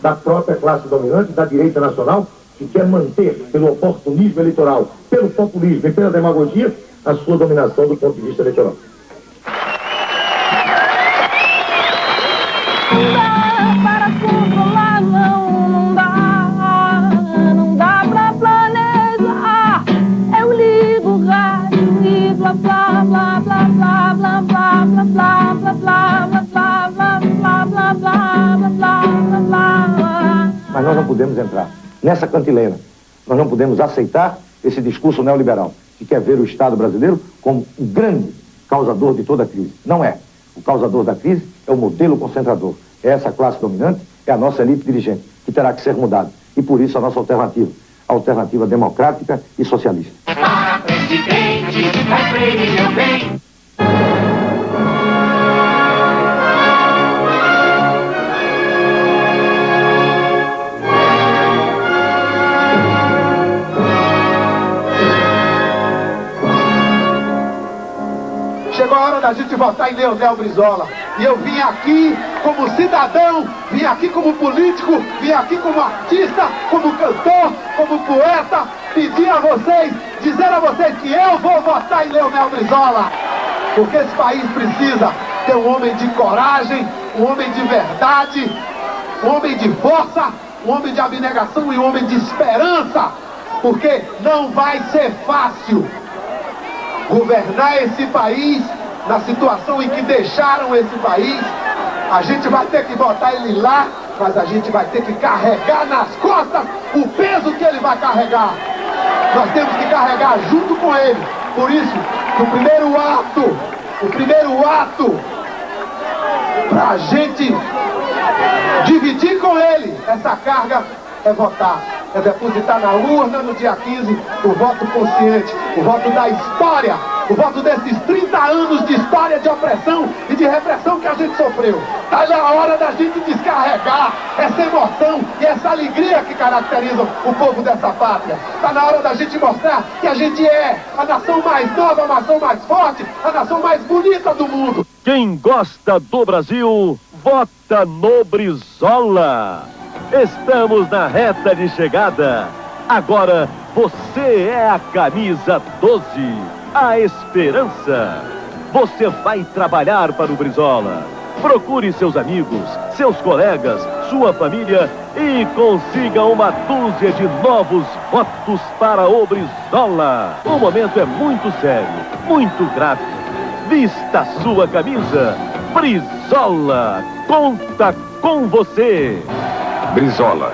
A: da própria classe dominante, da direita nacional, que quer manter, pelo oportunismo eleitoral, pelo populismo e pela demagogia, a sua dominação do ponto de vista eleitoral.
W: Não dá para controlar, não dá pra planejar. Eu ligo o rádio e blá blá blá blá blá blá blá blá blá blá blá blá blá blá blá blá blá blá blá.
A: Mas nós não podemos entrar nessa cantilena. Nós não podemos aceitar esse discurso neoliberal, que quer ver o Estado brasileiro como o grande causador de toda a crise. Não é. O causador da crise é o modelo concentrador. É essa classe dominante, é a nossa elite dirigente, que terá que ser mudada. E por isso a nossa alternativa, a alternativa democrática e socialista.
W: Para presidente, é Freire meu bem.
K: Chegou a hora da gente votar em Leonel Brizola. E eu vim aqui como cidadão, vim aqui como político, vim aqui como artista, como cantor, como poeta, pedir a vocês, dizer a vocês que eu vou votar em Leonel Brizola. Porque esse país precisa ter um homem de coragem, um homem de verdade, um homem de força, um homem de abnegação e um homem de esperança. Porque não vai ser fácil governar esse país na situação em que deixaram esse país. A gente vai ter que botar ele lá, mas a gente vai ter que carregar nas costas o peso que ele vai carregar. Nós temos que carregar junto com ele. Por isso, o primeiro ato para a gente dividir com ele essa carga é votar. É depositar na urna no dia 15 o voto consciente, o voto da história, o voto desses 30 anos de história de opressão e de repressão que a gente sofreu. Tá na hora da gente descarregar essa emoção e essa alegria que caracteriza o povo dessa pátria. Tá na hora da gente mostrar que a gente é a nação mais nova, a nação mais forte, a nação mais bonita do mundo.
T: Quem gosta do Brasil, vota no Brizola. Estamos na reta de chegada. Agora você é a camisa 12, a esperança. Você vai trabalhar para o Brizola. Procure seus amigos, seus colegas, sua família e consiga uma dúzia de novos votos para o Brizola. O momento é muito sério, muito grave. Vista a sua camisa. Brizola, conta com você.
U: Brizola,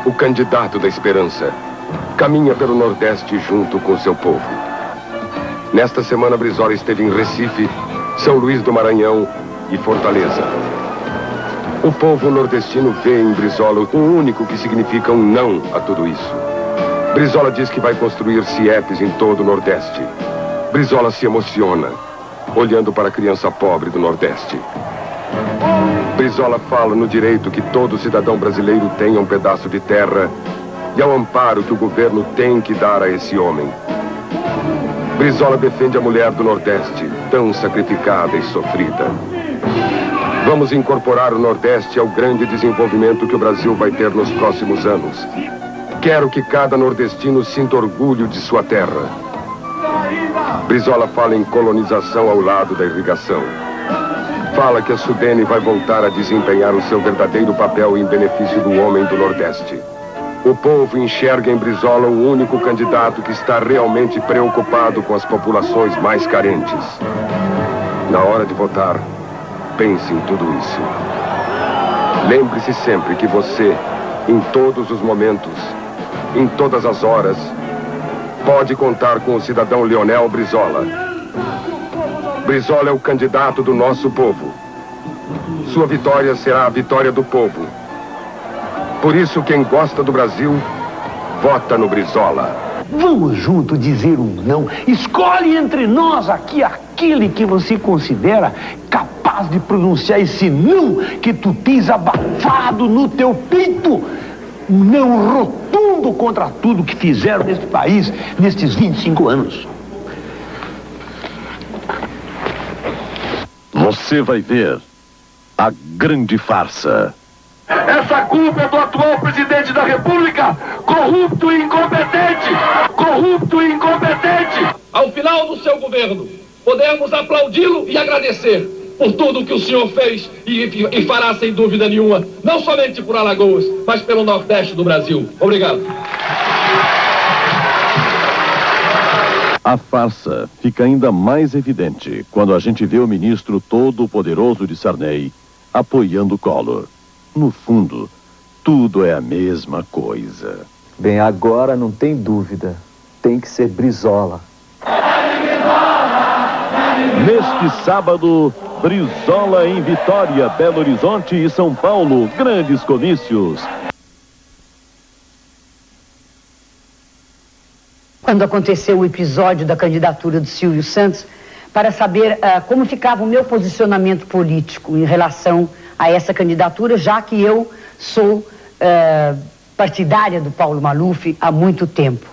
U: o candidato da esperança, caminha pelo Nordeste junto com seu povo. Nesta semana, Brizola esteve em Recife, São Luís do Maranhão e Fortaleza. O povo nordestino vê em Brizola o único que significa um não a tudo isso. Brizola diz que vai construir CIEPs em todo o Nordeste. Brizola se emociona, olhando para a criança pobre do Nordeste. Brizola fala no direito que todo cidadão brasileiro tenha um pedaço de terra e ao amparo que o governo tem que dar a esse homem. Brizola defende a mulher do Nordeste, tão sacrificada e sofrida. Vamos incorporar o Nordeste ao grande desenvolvimento que o Brasil vai ter nos próximos anos. Quero que cada nordestino sinta orgulho de sua terra. Brizola fala em colonização ao lado da irrigação. Fala que a Sudene vai voltar a desempenhar o seu verdadeiro papel em benefício do homem do Nordeste. O povo enxerga em Brizola o único candidato que está realmente preocupado com as populações mais carentes. Na hora de votar, pense em tudo isso. Lembre-se sempre que você, em todos os momentos, em todas as horas, pode contar com o cidadão Leonel Brizola. Brizola é o candidato do nosso povo. Sua vitória será a vitória do povo. Por isso, quem gosta do Brasil, vota no Brizola.
S: Vamos junto dizer um não. Escolhe entre nós aqui aquele que você considera capaz de pronunciar esse não que tu tens abafado no teu peito. Um não rotundo contra tudo que fizeram neste país nestes 25 anos.
T: Você vai ver a grande farsa.
K: Essa culpa é do atual presidente da República, corrupto e incompetente! Corrupto e incompetente!
H: Ao final do seu governo, podemos aplaudi-lo e agradecer por tudo que o senhor fez e fará sem dúvida nenhuma, não somente por Alagoas, mas pelo Nordeste do Brasil. Obrigado.
T: A farsa fica ainda mais evidente quando a gente vê o ministro todo-poderoso de Sarney apoiando Collor. No fundo, tudo é a mesma coisa.
V: Bem, agora não tem dúvida. Tem que ser Brizola.
T: Neste sábado, Brizola em Vitória, Belo Horizonte e São Paulo. Grandes comícios.
X: Quando aconteceu o episódio da candidatura do Silvio Santos, para saber como ficava o meu posicionamento político em relação a essa candidatura, já que eu sou partidária do Paulo Maluf há muito tempo.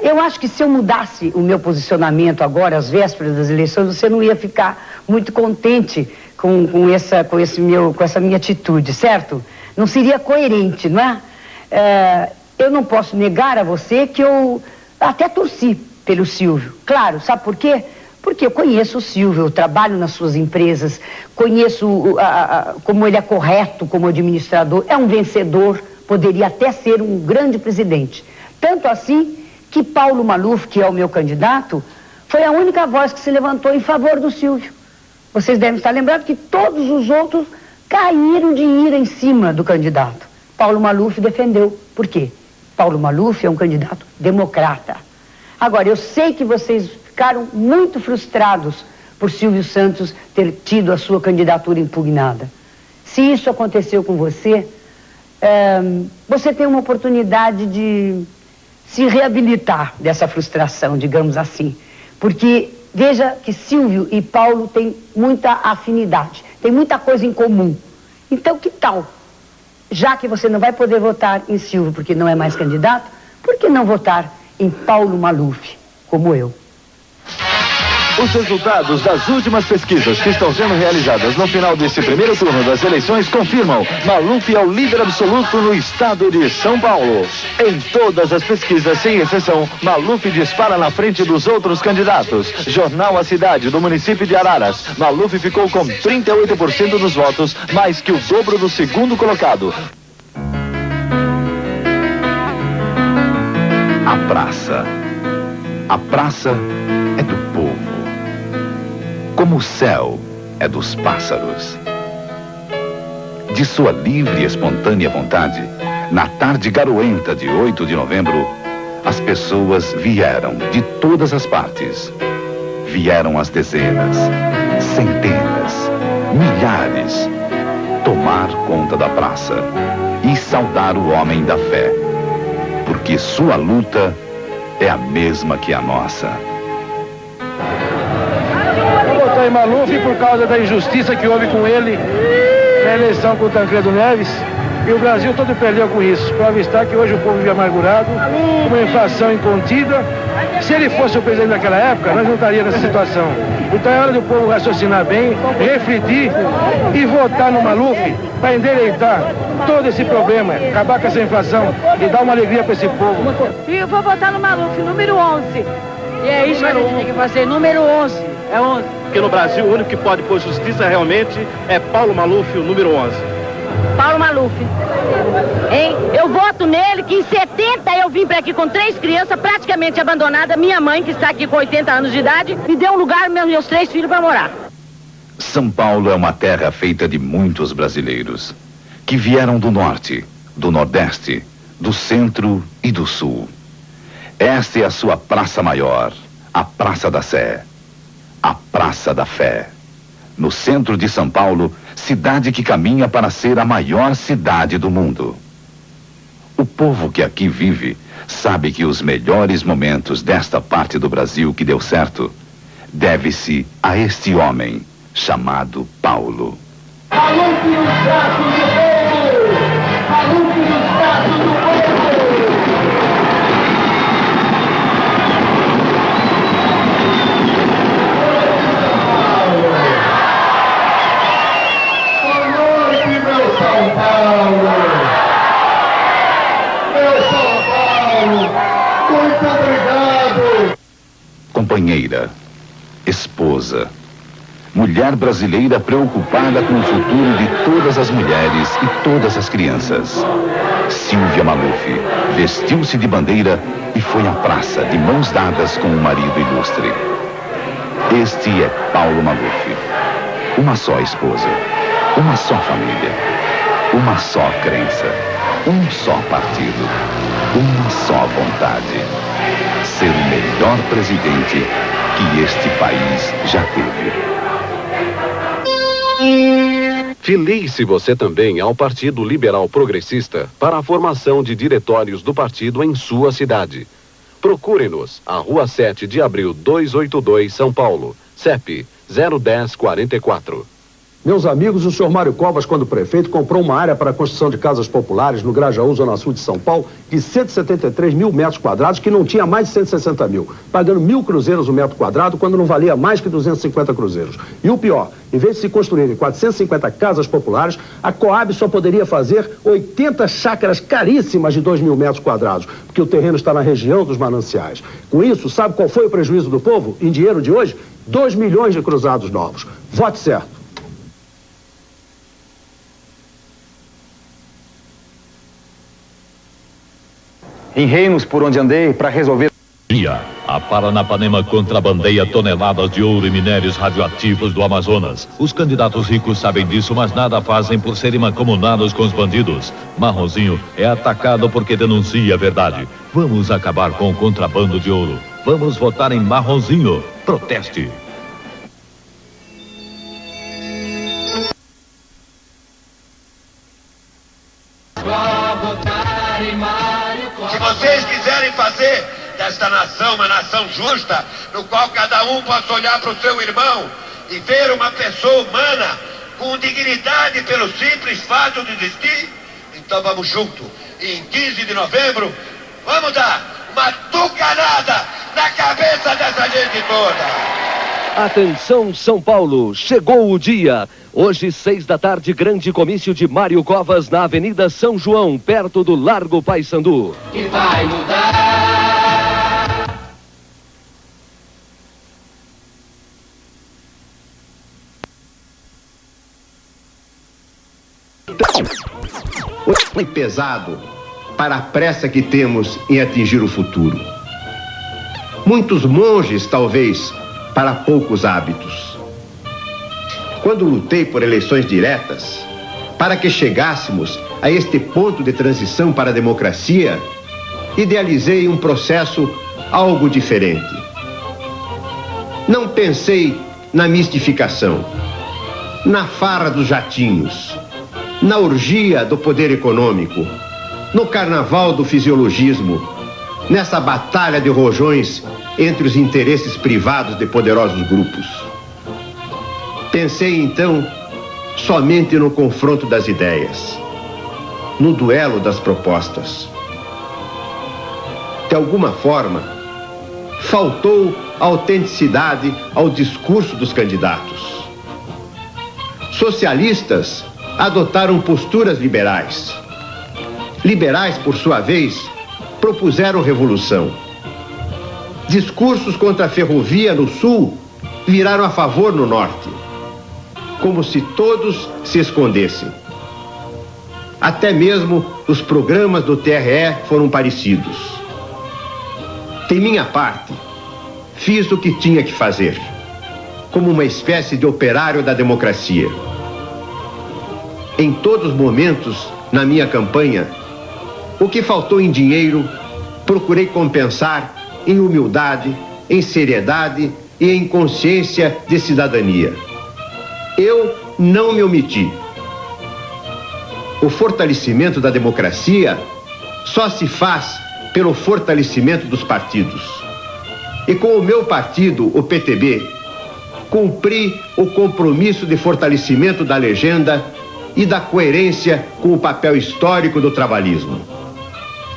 X: Eu acho que se eu mudasse o meu posicionamento agora, às vésperas das eleições, você não ia ficar muito contente com essa minha atitude, certo? Não seria coerente, não é? Eu não posso negar a você que eu até torci pelo Silvio. Claro, sabe por quê? Porque eu conheço o Silvio, eu trabalho nas suas empresas, conheço como ele é correto como administrador, é um vencedor, poderia até ser um grande presidente. Tanto assim que Paulo Maluf, que é o meu candidato, foi a única voz que se levantou em favor do Silvio. Vocês devem estar lembrados que todos os outros caíram de ira em cima do candidato. Paulo Maluf defendeu. Por quê? Paulo Maluf é um candidato democrata. Agora, eu sei que vocês ficaram muito frustrados por Silvio Santos ter tido a sua candidatura impugnada. Se isso aconteceu com você, você tem uma oportunidade de se reabilitar dessa frustração, digamos assim. Porque veja que Silvio e Paulo têm muita afinidade. tem muita coisa em comum. Então, que tal? Já que você não vai poder votar em Silvio porque não é mais candidato, por que não votar em Paulo Maluf, como eu?
E: Os resultados das últimas pesquisas que estão sendo realizadas no final desse primeiro turno das eleições confirmam: Maluf é o líder absoluto no estado de São Paulo. Em todas as pesquisas, sem exceção, Maluf dispara na frente dos outros candidatos. Jornal A Cidade, do município de Araras, Maluf ficou com 38% dos votos, mais que o dobro do segundo colocado.
Q: A praça. A praça é do povo. Como o céu é dos pássaros. De sua livre e espontânea vontade, na tarde garoenta de 8 de novembro, as pessoas vieram de todas as partes. Vieram às dezenas, centenas, milhares, tomar conta da praça e saudar o homem da fé, porque sua luta é a mesma que a nossa.
P: Em Maluf por causa da injustiça que houve com ele na eleição com o Tancredo Neves, e o Brasil todo perdeu com isso. Prova está que hoje o povo vive amargurado, uma inflação incontida. Se ele fosse o presidente daquela época, nós não estaríamos nessa situação. Então é hora do povo raciocinar bem, refletir e votar no Maluf para endereitar todo esse problema, acabar com essa inflação e dar uma alegria para esse povo.
W: E eu vou votar no Maluf, número 11. E é isso que a gente tem que fazer, número 11. É 11.
T: Porque no Brasil, o único que pode pôr justiça realmente é Paulo Maluf, o número 11.
W: Paulo Maluf. Hein? Eu voto nele, que em 70 eu vim pra aqui com 3 crianças praticamente abandonadas. Minha mãe, que está aqui com 80 anos de idade, me deu um lugar, meus 3 filhos para morar.
Q: São Paulo é uma terra feita de muitos brasileiros, que vieram do norte, do nordeste, do centro e do sul. Esta é a sua praça maior, a Praça da Sé, a Praça da Fé. No centro de São Paulo, cidade que caminha para ser a maior cidade do mundo. O povo que aqui vive sabe que os melhores momentos desta parte do Brasil que deu certo deve-se a este homem chamado Paulo. Companheira, esposa, mulher brasileira preocupada com o futuro de todas as mulheres e todas as crianças. Silvia Maluf vestiu-se de bandeira e foi à praça de mãos dadas com o marido ilustre. Este é Paulo Maluf. Uma só esposa, uma só família, uma só crença, um só partido, uma só vontade. Ser o melhor presidente que este país já teve.
B: Filie-se você também ao Partido Liberal Progressista para a formação de diretórios do partido em sua cidade. Procure-nos, à Rua 7 de Abril 282, São Paulo, CEP 01044.
G: Meus amigos, o senhor Mário Covas, quando prefeito, comprou uma área para a construção de casas populares no Grajaú, Zona Sul de São Paulo, de 173 mil metros quadrados, que não tinha mais de 160 mil, pagando 1.000 cruzeiros o metro quadrado, quando não valia mais que 250 cruzeiros. E o pior, em vez de se construírem 450 casas populares, a Coab só poderia fazer 80 chácaras caríssimas de 2.000 metros quadrados, porque o terreno está na região dos mananciais. Com isso, sabe qual foi o prejuízo do povo, em dinheiro de hoje? 2 milhões de cruzados novos. Vote certo.
D: Em reinos por onde andei para resolver...
I: A Paranapanema contrabandeia toneladas de ouro e minérios radioativos do Amazonas. Os candidatos ricos sabem disso, mas nada fazem por serem mancomunados com os bandidos. Marronzinho é atacado porque denuncia a verdade. Vamos acabar com o contrabando de ouro. Vamos votar em Marronzinho. Proteste.
C: Se vocês quiserem fazer desta nação uma nação justa, no qual cada um possa olhar para o seu irmão e ver uma pessoa humana
J: com dignidade pelo simples fato de existir. Então vamos junto. Em 15 de novembro, vamos dar uma tucanada na cabeça dessa gente toda.
T: Atenção, São Paulo, chegou o dia. Hoje, 6 da tarde, grande comício de Mário Covas na Avenida São João, perto do Largo Paissandu.
W: Que vai mudar.
C: Foi pesado para a pressa que temos em atingir o futuro. Muitos monges, talvez, para poucos hábitos. Quando lutei por eleições diretas, para que chegássemos a este ponto de transição para a democracia, idealizei um processo algo diferente. Não pensei na mistificação, na farra dos jatinhos, na orgia do poder econômico, no carnaval do fisiologismo, nessa batalha de rojões entre os interesses privados de poderosos grupos. Pensei, então, somente no confronto das ideias, no duelo das propostas. De alguma forma, faltou autenticidade ao discurso dos candidatos. Socialistas adotaram posturas liberais. Liberais, por sua vez, propuseram revolução. Discursos contra a ferrovia no sul viraram a favor no norte, como se todos se escondessem. Até mesmo os programas do TRE foram parecidos. De minha parte, fiz o que tinha que fazer, como uma espécie de operário da democracia. Em todos os momentos, na minha campanha, o que faltou em dinheiro, procurei compensar em humildade, em seriedade e em consciência de cidadania. Eu não me omiti. O fortalecimento da democracia só se faz pelo fortalecimento dos partidos. E com o meu partido, o PTB, cumpri o compromisso de fortalecimento da legenda e da coerência com o papel histórico do trabalhismo.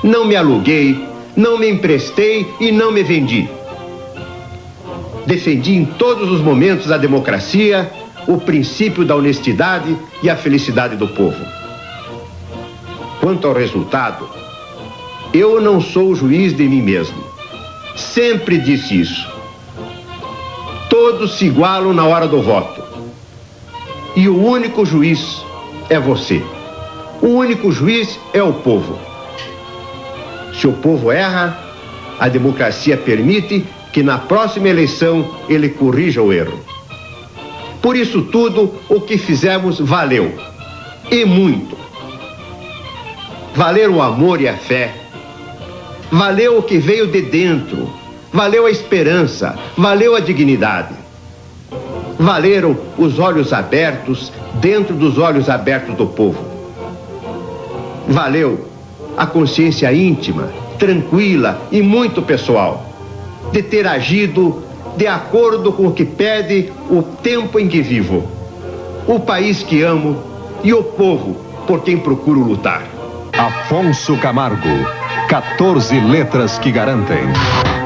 C: Não me aluguei, não me emprestei e não me vendi. Defendi em todos os momentos a democracia, o princípio da honestidade e a felicidade do povo. Quanto ao resultado, eu não sou juiz de mim mesmo. Sempre disse isso. Todos se igualam na hora do voto. E o único juiz é você. O único juiz é o povo. Se o povo erra, a democracia permite que na próxima eleição ele corrija o erro. Por isso tudo, o que fizemos valeu. E muito. Valeu o amor e a fé. Valeu o que veio de dentro. Valeu a esperança. Valeu a dignidade. Valeram os olhos abertos dentro dos olhos abertos do povo. Valeu a consciência íntima, tranquila e muito pessoal, de ter agido de acordo com o que pede o tempo em que vivo, o país que amo e o povo por quem procuro lutar.
L: Afonso Camargo, 14 letras que garantem.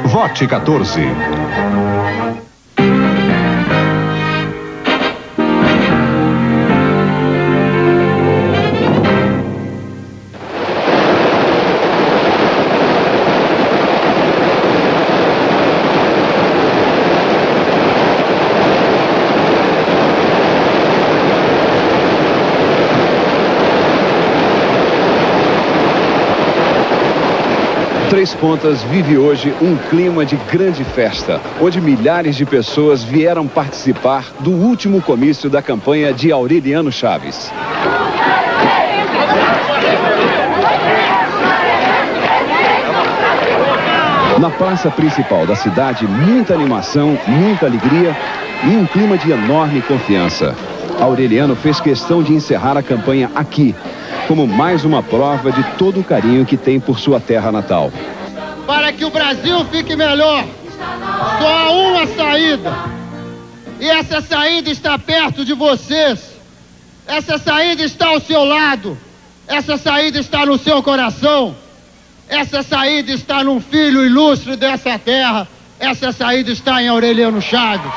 L: Vote 14.
M: Três Pontas vive hoje um clima de grande festa, onde milhares de pessoas vieram participar do último comício da campanha de Aureliano Chaves. Na praça principal da cidade, muita animação, muita alegria e um clima de enorme confiança. Aureliano fez questão de encerrar a campanha aqui, como mais uma prova de todo o carinho que tem por sua terra natal.
N: Para que o Brasil fique melhor, só há uma saída. E essa saída está perto de vocês, Essa saída está ao seu lado. Essa saída está no seu coração. Essa saída está num filho ilustre dessa terra. Essa saída está em Aureliano Chaves.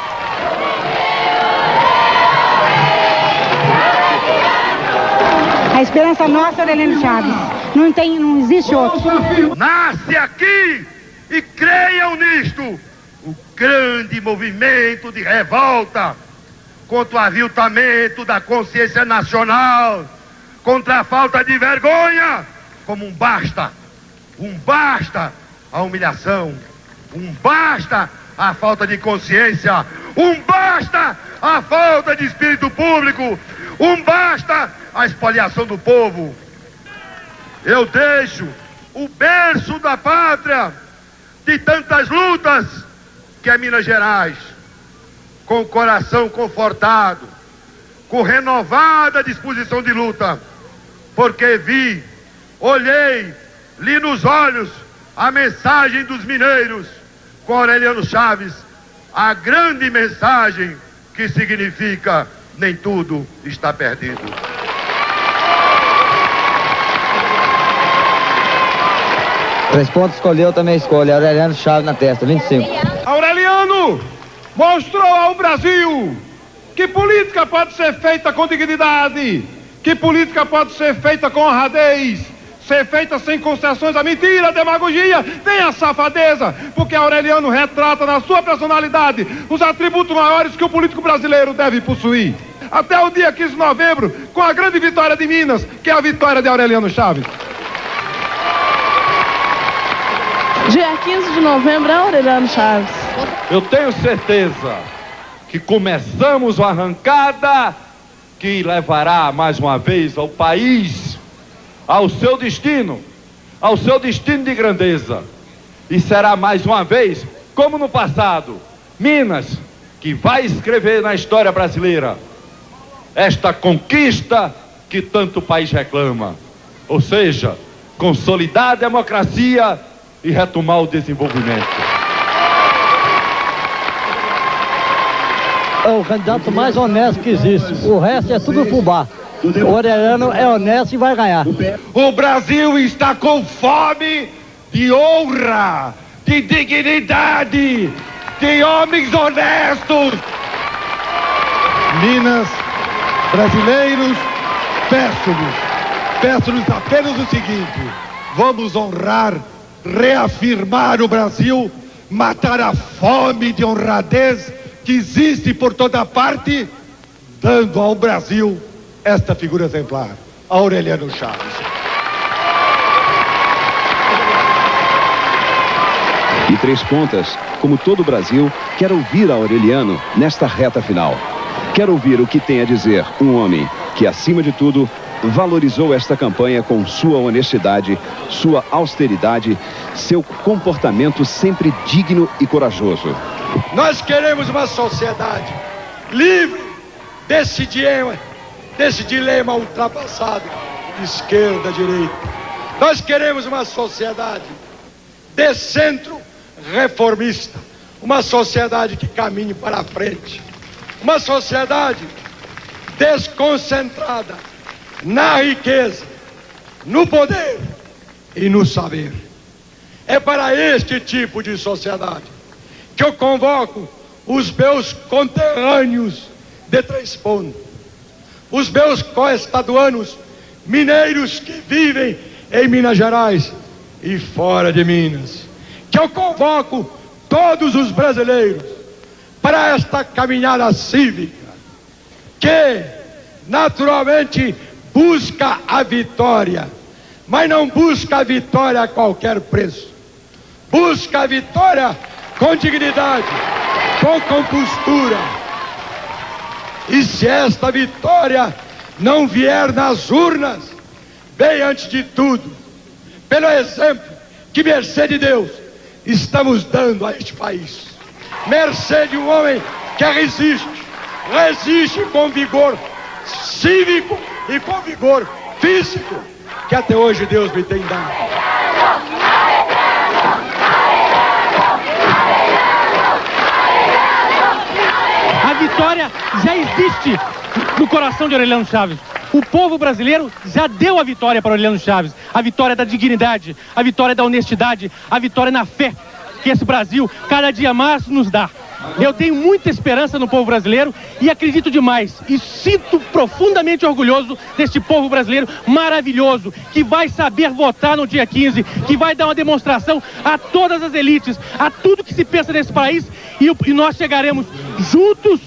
A: A esperança nossa é Aureliano Chaves. Não existe outro.
J: Nasce aqui, e creiam nisto, o grande movimento de revolta contra o aviltamento da consciência nacional, contra a falta de vergonha, como um basta a humilhação, um basta a falta de consciência, um basta a falta de espírito público, um basta a expoliação do povo. Eu deixo o berço da pátria de tantas lutas, que é Minas Gerais, com o coração confortado, com renovada disposição de luta, porque vi, olhei, li nos olhos a mensagem dos mineiros com Aureliano Chaves, a grande mensagem que significa: nem tudo está perdido.
F: 3 pontos escolheu, também escolhe. Aureliano Chaves na testa, 25.
K: Aureliano mostrou ao Brasil que política pode ser feita com dignidade, que política pode ser feita com honradez, ser feita sem concessões à mentira, à demagogia, nem à safadeza, porque Aureliano retrata na sua personalidade os atributos maiores que o político brasileiro deve possuir. Até o dia 15 de novembro, com a grande vitória de Minas, que é a vitória de Aureliano Chaves.
W: Dia 15 de novembro é Aureliano Chaves.
K: Eu tenho certeza que começamos uma arrancada que levará mais uma vez ao país ao seu destino de grandeza. E será mais uma vez, como no passado, Minas, que vai escrever na história brasileira esta conquista que tanto o país reclama. Ou seja, consolidar a democracia e retomar o desenvolvimento.
F: É o candidato mais honesto que existe. O resto é tudo fubá. O Aureliano é honesto e vai ganhar.
K: O Brasil está com fome de honra, de dignidade, de homens honestos.
O: Minas, brasileiros, peço-lhes apenas o seguinte: vamos honrar, reafirmar o Brasil, matar a fome de honradez que existe por toda parte, dando ao Brasil esta figura exemplar, Aureliano Chaves.
M: E Três Pontas, como todo o Brasil, quer ouvir a Aureliano nesta reta final. Quer ouvir o que tem a dizer um homem que, acima de tudo, valorizou esta campanha com sua honestidade, sua austeridade, seu comportamento sempre digno e corajoso.
O: Nós queremos uma sociedade livre desse dilema ultrapassado, esquerda, direita. Nós queremos uma sociedade de centro reformista, uma sociedade que caminhe para a frente, uma sociedade desconcentrada na riqueza, no poder e no saber. É para este tipo de sociedade que eu convoco os meus conterrâneos de Três Pontas, os meus coestaduanos mineiros que vivem em Minas Gerais e fora de Minas, que eu convoco todos os brasileiros para esta caminhada cívica, que naturalmente busca a vitória, mas não busca a vitória a qualquer preço. Busca a vitória com dignidade, com compostura. E se esta vitória não vier nas urnas, vem antes de tudo pelo exemplo que, mercê de Deus, estamos dando a este país. Mercê de um homem que resiste com vigor cívico e com vigor físico, que até hoje Deus me tem dado.
K: A vitória
H: vitória já existe no coração de Aureliano Chaves. O povo brasileiro já deu a vitória para Aureliano Chaves. A vitória da dignidade, a vitória da honestidade, a vitória na fé que esse Brasil cada dia mais nos dá. Eu tenho muita esperança no povo brasileiro e acredito demais e sinto profundamente orgulhoso deste povo brasileiro maravilhoso, que vai saber votar no dia 15, que vai dar uma demonstração a todas as elites, a tudo que se pensa nesse país, e nós chegaremos juntos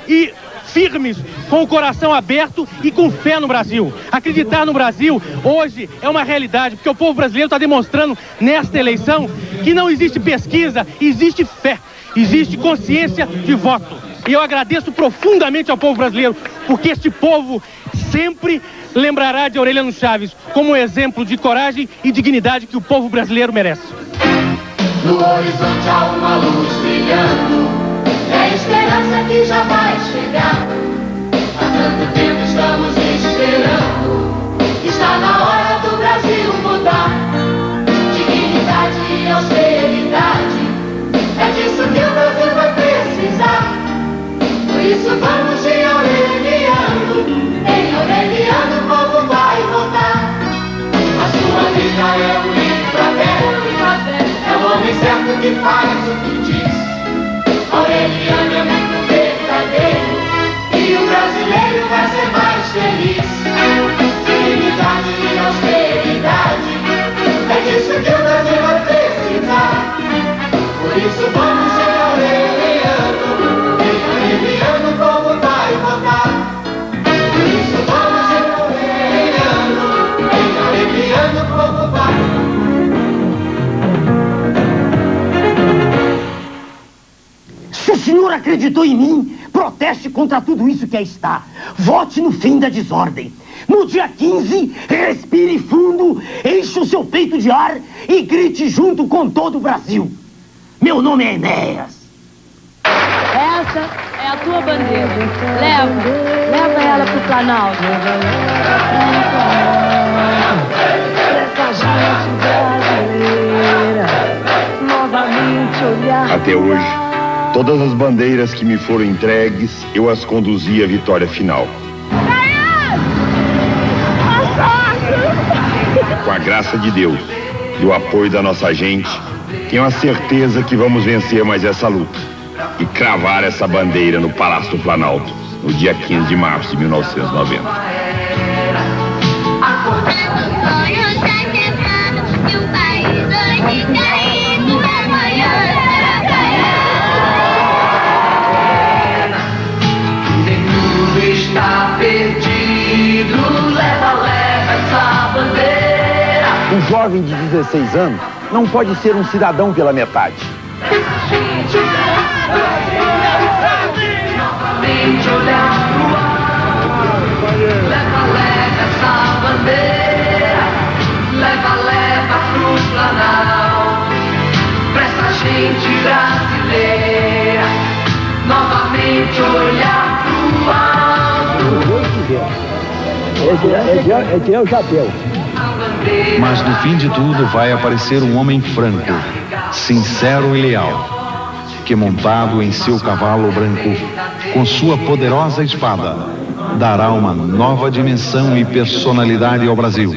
H: e firmes, com o coração aberto e com fé no Brasil. Acreditar no Brasil hoje é uma realidade, porque o povo brasileiro está demonstrando nesta eleição que não existe pesquisa, existe fé, existe consciência de voto. E eu agradeço profundamente ao povo brasileiro, porque este povo sempre lembrará de Aureliano Chaves como um exemplo de coragem e dignidade que o povo brasileiro merece.
W: No horizonte há uma luz brilhando, é a esperança que já vai chegar. Há tanto tempo estamos esperando, está na hora do Brasil mudar. Dignidade e austeridade, é disso que o Brasil vai precisar. Por isso vamos de Aureliano, em Aureliano o povo vai votar. A sua vida é um livro aberto, é o homem certo que faz o que diz. Aureliano é muito verdadeiro e o brasileiro vai ser mais feliz. Dignidade e austeridade, é disso que o Brasil vai precisar. Por isso vamos em Aureliano, em Aureliano o povo vai votar. Por isso vamos em Aureliano o povo vai.
R: Se o senhor acreditou em mim, proteste contra tudo isso que aí está. Vote no fim da desordem. No dia 15, respire fundo, encha o seu peito de ar e grite junto com todo o Brasil. Meu nome é Enéas.
W: Essa é a tua bandeira. Leva ela pro Planalto. Essa gente brasileira novamente olhar.
S: Até hoje, todas as bandeiras que me foram entregues, eu as conduzi à vitória final. Com a graça de Deus e o apoio da nossa gente, tenho a certeza que vamos vencer mais essa luta e cravar essa bandeira no Palácio do Planalto, no dia 15 de março de 1990.
W: Está perdido, leva essa bandeira.
G: Um jovem de 16 anos não pode ser um cidadão pela metade.
W: Novamente olhar pro ar. Leva essa bandeira. Leva pro Planalto. Pra essa gente brasileira novamente olhar pro ar.
F: Esse é o chapéu.
M: Mas no fim de tudo vai aparecer um homem franco, sincero e leal, que montado em seu cavalo branco, com sua poderosa espada, dará uma nova dimensão e personalidade ao Brasil,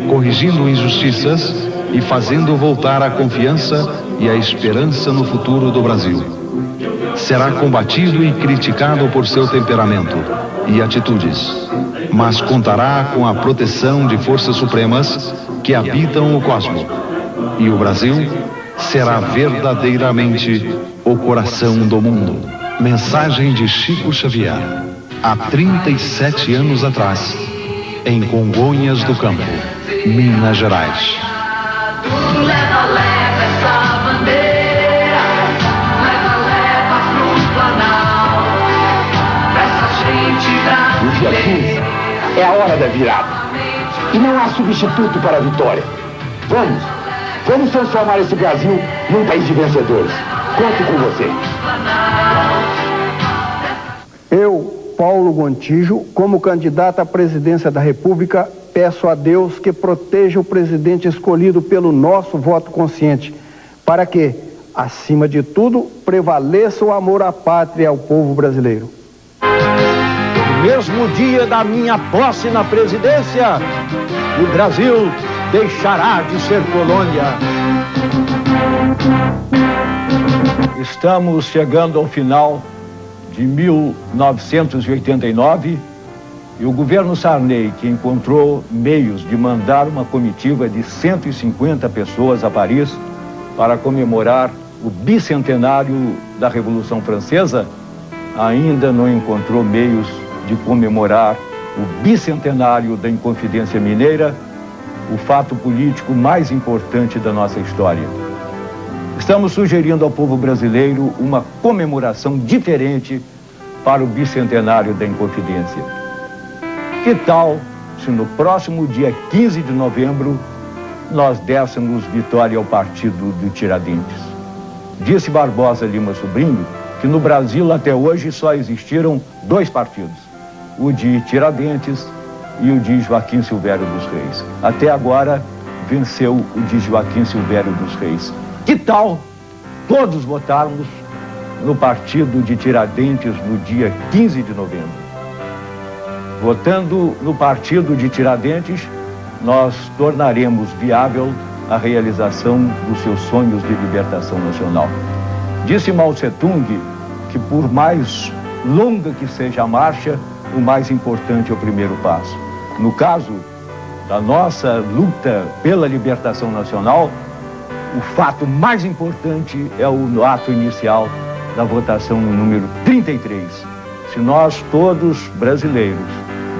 M: corrigindo injustiças e fazendo voltar a confiança e a esperança no futuro do Brasil. Será combatido e criticado por seu temperamento e atitudes, mas contará com a proteção de forças supremas que habitam o cosmos. E o Brasil será verdadeiramente o coração do mundo. Mensagem de Chico Xavier, há 37 anos atrás, em Congonhas do Campo, Minas Gerais.
W: Leva essa bandeira. Leva pro Planalto. Pra essa gente
G: No dia 15 é a hora da virada. E não há substituto para a vitória. Vamos transformar esse Brasil num país de vencedores. Conto com você.
P: Eu, Paulo Gontijo, como candidato à presidência da República, peço a Deus que proteja o presidente escolhido pelo nosso voto consciente, para que, Acima de tudo, prevaleça o amor à pátria e ao povo brasileiro.
F: No mesmo dia da minha posse na presidência, o Brasil deixará de ser colônia. Estamos chegando ao final de 1989 e o governo Sarney, que encontrou meios de mandar uma comitiva de 150 pessoas a Paris para comemorar o bicentenário da Revolução Francesa, ainda não encontrou meios de comemorar o bicentenário da Inconfidência Mineira, o fato político mais importante da nossa história. Estamos sugerindo ao povo brasileiro uma comemoração diferente para o bicentenário da Inconfidência. Que tal se no próximo dia 15 de novembro nós dessemos vitória ao partido do Tiradentes? Disse Barbosa Lima Sobrinho que no Brasil até hoje só existiram 2 partidos, o de Tiradentes e o de Joaquim Silvério dos Reis. Até agora venceu o de Joaquim Silvério dos Reis. Que tal todos votarmos no partido de Tiradentes no dia 15 de novembro? Votando no partido de Tiradentes, nós tornaremos viável a realização dos seus sonhos de libertação nacional. Disse Mao Tse-tung que por mais longa que seja a marcha, o mais importante é o primeiro passo. No caso da nossa luta pela libertação nacional, o fato mais importante é o ato inicial da votação no número 33. Se nós todos brasileiros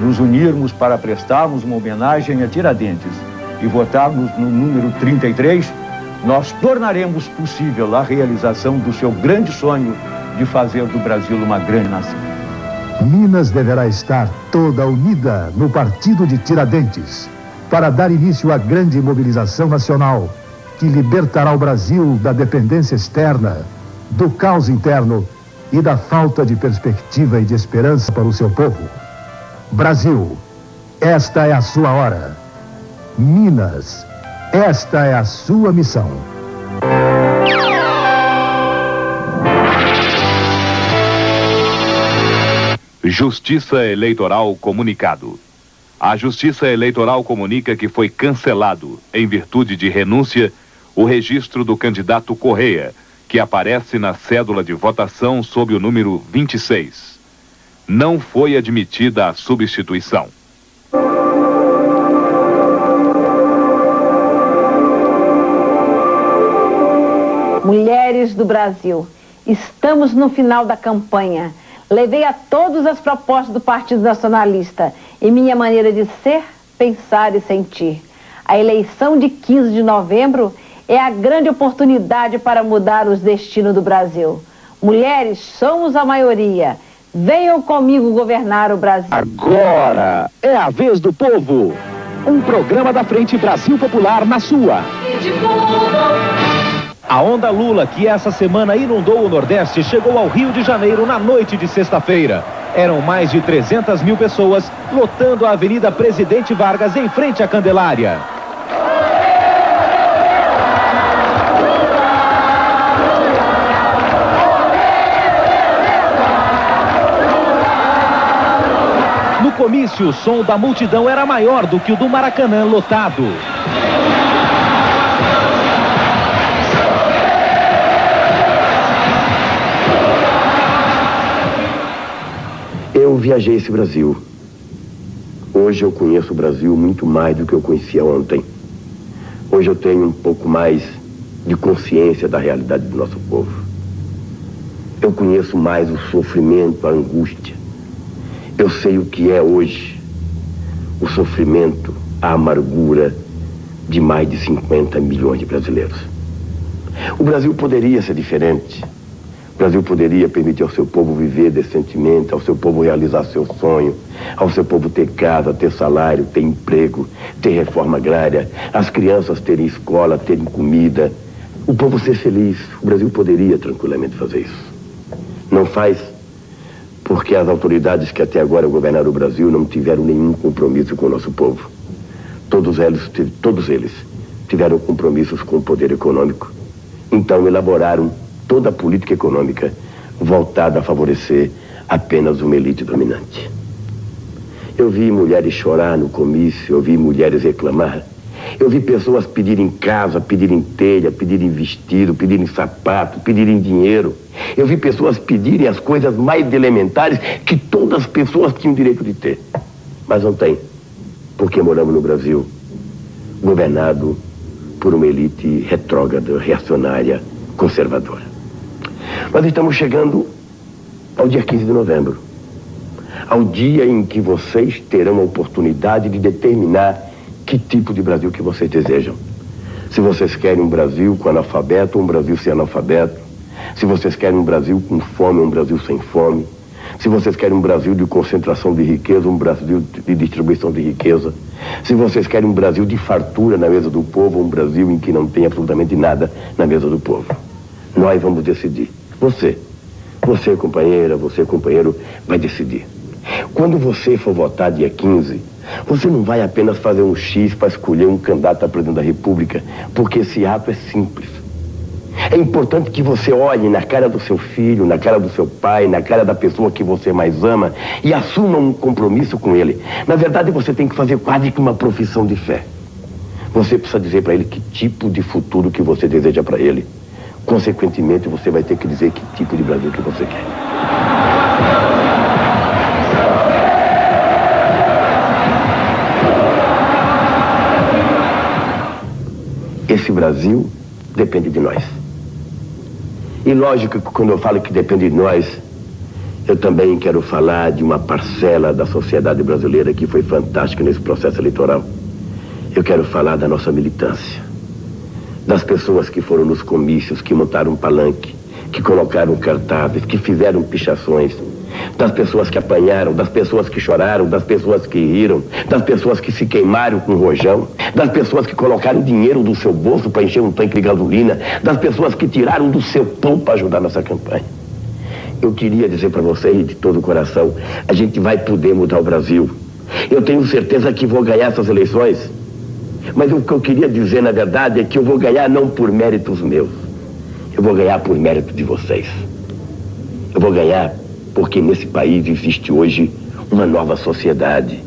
F: nos unirmos para prestarmos uma homenagem a Tiradentes e votarmos no número 33, nós tornaremos possível a realização do seu grande sonho de fazer do Brasil uma grande nação.
E: Minas deverá estar toda unida no partido de Tiradentes para dar início à grande mobilização nacional que libertará o Brasil da dependência externa, do caos interno e da falta de perspectiva e de esperança para o seu povo. Brasil, esta é a sua hora. Minas, esta é a sua missão.
Q: Justiça Eleitoral Comunicado. A Justiça Eleitoral comunica que foi cancelado, em virtude de renúncia, o registro do candidato Correia, que aparece na cédula de votação sob o número 26. Não foi admitida a substituição.
U: Mulheres do Brasil, estamos no final da campanha. Levei a todas as propostas do Partido Nacionalista e minha maneira de ser, pensar e sentir. A eleição de 15 de novembro é a grande oportunidade para mudar os destinos do Brasil. Mulheres, somos a maioria. Venham comigo governar o Brasil.
T: Agora é a vez do povo. Um programa da Frente Brasil Popular na sua. A onda Lula, que essa semana inundou o Nordeste, chegou ao Rio de Janeiro na noite de sexta-feira. Eram mais de 300 mil pessoas lotando a Avenida Presidente Vargas em frente à Candelária. No comício, o som da multidão era maior do que o do Maracanã lotado.
V: Eu viajei esse Brasil. Hoje eu conheço o Brasil muito mais do que eu conhecia ontem. Hoje eu tenho um pouco mais de consciência da realidade do nosso povo. Eu conheço mais o sofrimento, a angústia. Eu sei o que é hoje o sofrimento, a amargura de mais de 50 milhões de brasileiros. O Brasil poderia ser diferente. O Brasil poderia permitir ao seu povo viver decentemente, ao seu povo realizar seu sonho, ao seu povo ter casa, ter salário, ter emprego, ter reforma agrária, as crianças terem escola, terem comida, o povo ser feliz. O Brasil poderia tranquilamente fazer isso. Não faz porque as autoridades que até agora governaram o Brasil não tiveram nenhum compromisso com o nosso povo. Todos eles tiveram compromissos com o poder econômico, Então elaboraram toda a política econômica voltada a favorecer apenas uma elite dominante. Eu vi mulheres chorar no comício, eu vi mulheres reclamar, eu vi pessoas pedirem casa, pedirem telha, pedirem vestido, pedirem sapato, pedirem dinheiro. Eu vi pessoas pedirem as coisas mais elementares que todas as pessoas tinham direito de ter. Mas não tem, porque moramos no Brasil, governado por uma elite retrógrada, reacionária, conservadora. Nós estamos chegando ao dia 15 de novembro, ao dia em que vocês terão a oportunidade de determinar que tipo de Brasil que vocês desejam. Se vocês querem um Brasil com analfabeto ou um Brasil sem analfabeto, se vocês querem um Brasil com fome ou um Brasil sem fome, se vocês querem um Brasil de concentração de riqueza ou um Brasil de distribuição de riqueza, se vocês querem um Brasil de fartura na mesa do povo ou um Brasil em que não tem absolutamente nada na mesa do povo. Nós vamos decidir. Você companheira, você companheiro, vai decidir. Quando você for votar dia 15, você não vai apenas fazer um X para escolher um candidato a presidente da República, porque esse ato é simples. É importante que você olhe na cara do seu filho, na cara do seu pai, na cara da pessoa que você mais ama e assuma um compromisso com ele. Na verdade, você tem que fazer quase que uma profissão de fé. Você precisa dizer para ele que tipo de futuro que você deseja para ele. Consequentemente, você vai ter que dizer que tipo de Brasil que você quer. Esse Brasil depende de nós. E lógico que quando eu falo que depende de nós, eu também quero falar de uma parcela da sociedade brasileira que foi fantástica nesse processo eleitoral. Eu quero falar da nossa militância, das pessoas que foram nos comícios, que montaram um palanque, que colocaram cartazes, que fizeram pichações, das pessoas que apanharam, das pessoas que choraram, das pessoas que riram, das pessoas que se queimaram com rojão, das pessoas que colocaram dinheiro do seu bolso para encher um tanque de gasolina, das pessoas que tiraram do seu pão para ajudar nessa campanha. Eu queria dizer para vocês de todo o coração, a gente vai poder mudar o Brasil. Eu tenho certeza que vou ganhar essas eleições, mas o que eu queria dizer na verdade é que eu vou ganhar não por méritos meus, eu vou ganhar por mérito de vocês. Eu vou ganhar porque nesse país existe hoje uma nova sociedade.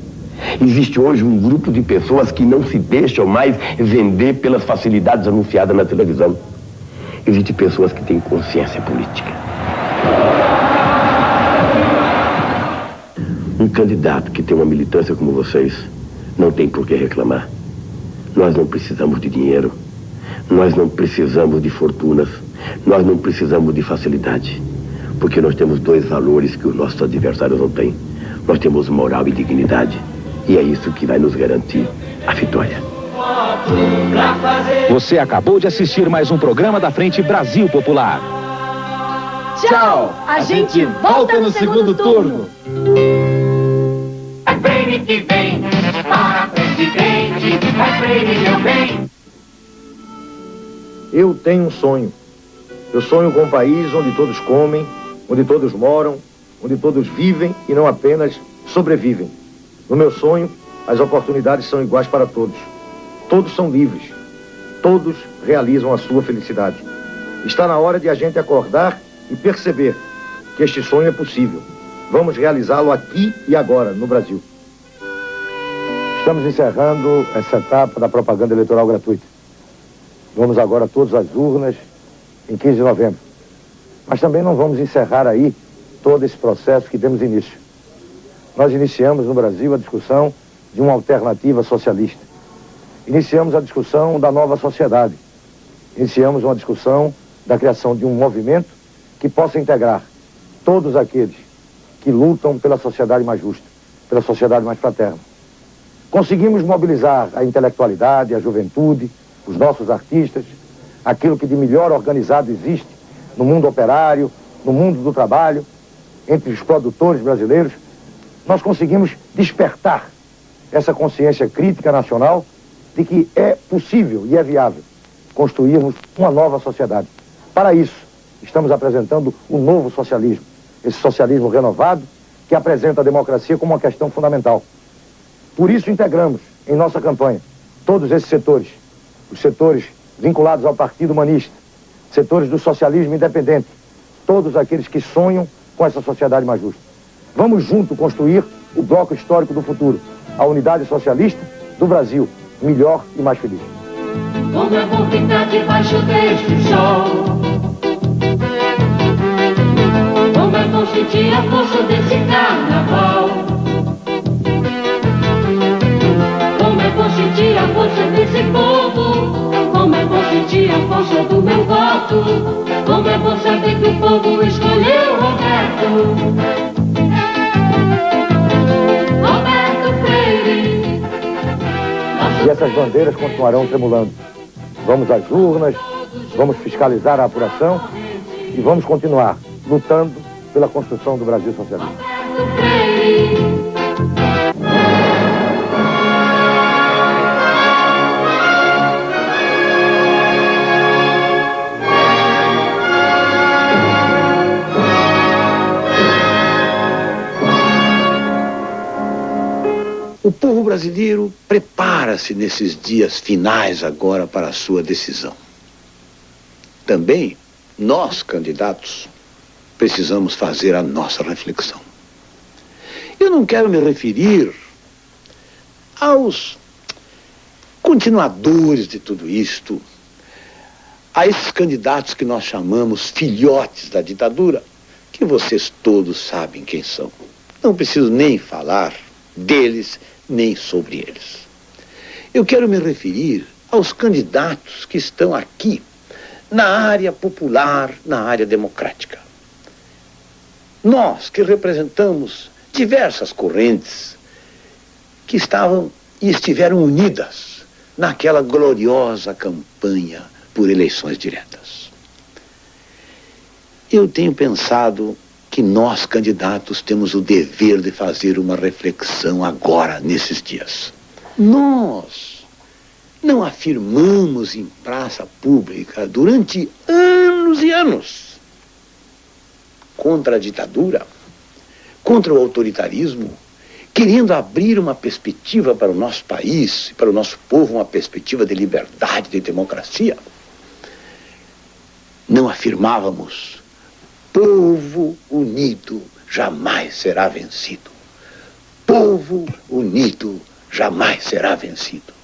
V: Existe hoje um grupo de pessoas que não se deixam mais vender pelas facilidades anunciadas na televisão. Existem pessoas que têm consciência política. Um candidato que tem uma militância como vocês não tem por que reclamar. Nós não precisamos de dinheiro, nós não precisamos de fortunas, nós não precisamos de facilidade. Porque nós temos dois valores que os nossos adversários não têm. Nós temos moral e dignidade. E é isso que vai nos garantir a vitória.
B: Você acabou de assistir mais um programa da Frente Brasil Popular.
W: Tchau! A gente volta no segundo turno.
D: É Freire que vem para presidente. É Freire, meu bem.
F: Eu tenho um sonho. Eu sonho com um país onde todos comem, onde todos moram, onde todos vivem e não apenas sobrevivem. No meu sonho, as oportunidades são iguais para todos. Todos são livres. Todos realizam a sua felicidade. Está na hora de a gente acordar e perceber que este sonho é possível. Vamos realizá-lo aqui e agora, no Brasil. Estamos encerrando essa etapa da propaganda eleitoral gratuita. Vamos agora todos às urnas em 15 de novembro. Mas também não vamos encerrar aí todo esse processo que demos início. Nós iniciamos no Brasil a discussão de uma alternativa socialista. Iniciamos a discussão da nova sociedade. Iniciamos uma discussão da criação de um movimento que possa integrar todos aqueles que lutam pela sociedade mais justa, pela sociedade mais fraterna. Conseguimos mobilizar a intelectualidade, a juventude, os nossos artistas, aquilo que de melhor organizado existe no mundo operário, no mundo do trabalho, entre os produtores brasileiros. Nós conseguimos despertar essa consciência crítica nacional de que é possível e é viável construirmos uma nova sociedade. Para isso, estamos apresentando o novo socialismo, esse socialismo renovado que apresenta a democracia como uma questão fundamental. Por isso integramos em nossa campanha todos esses setores, os setores vinculados ao Partido Humanista,
G: setores do socialismo independente, todos aqueles que sonham com essa sociedade mais justa. Vamos juntos construir o bloco histórico do futuro, a unidade socialista do Brasil, melhor e mais feliz.
D: Como é bom ficar debaixo deste sol. Como é bom sentir a força desse carnaval. Como é bom sentir a força desse povo. Como é bom sentir a força do meu voto. Como é bom saber que o povo escolheu Roberto.
G: E essas bandeiras continuarão tremulando. Vamos às urnas, vamos fiscalizar a apuração e vamos continuar lutando pela construção do Brasil socialista.
C: O povo brasileiro prepara-se nesses dias finais agora para a sua decisão. Também, nós, candidatos, precisamos fazer a nossa reflexão. Eu não quero me referir aos continuadores de tudo isto, a esses candidatos que nós chamamos filhotes da ditadura, que vocês todos sabem quem são. Não preciso nem falar deles, nem sobre eles. Eu quero me referir aos candidatos que estão aqui na área popular, na área democrática. Nós que representamos diversas correntes que estavam e estiveram unidas naquela gloriosa campanha por eleições diretas. Eu tenho pensado que nós, candidatos, temos o dever de fazer uma reflexão agora, nesses dias. Nós não afirmamos em praça pública durante anos e anos contra a ditadura, contra o autoritarismo, querendo abrir uma perspectiva para o nosso país, para o nosso povo, uma perspectiva de liberdade, de democracia. Não afirmávamos: povo unido jamais será vencido. Povo unido jamais será vencido.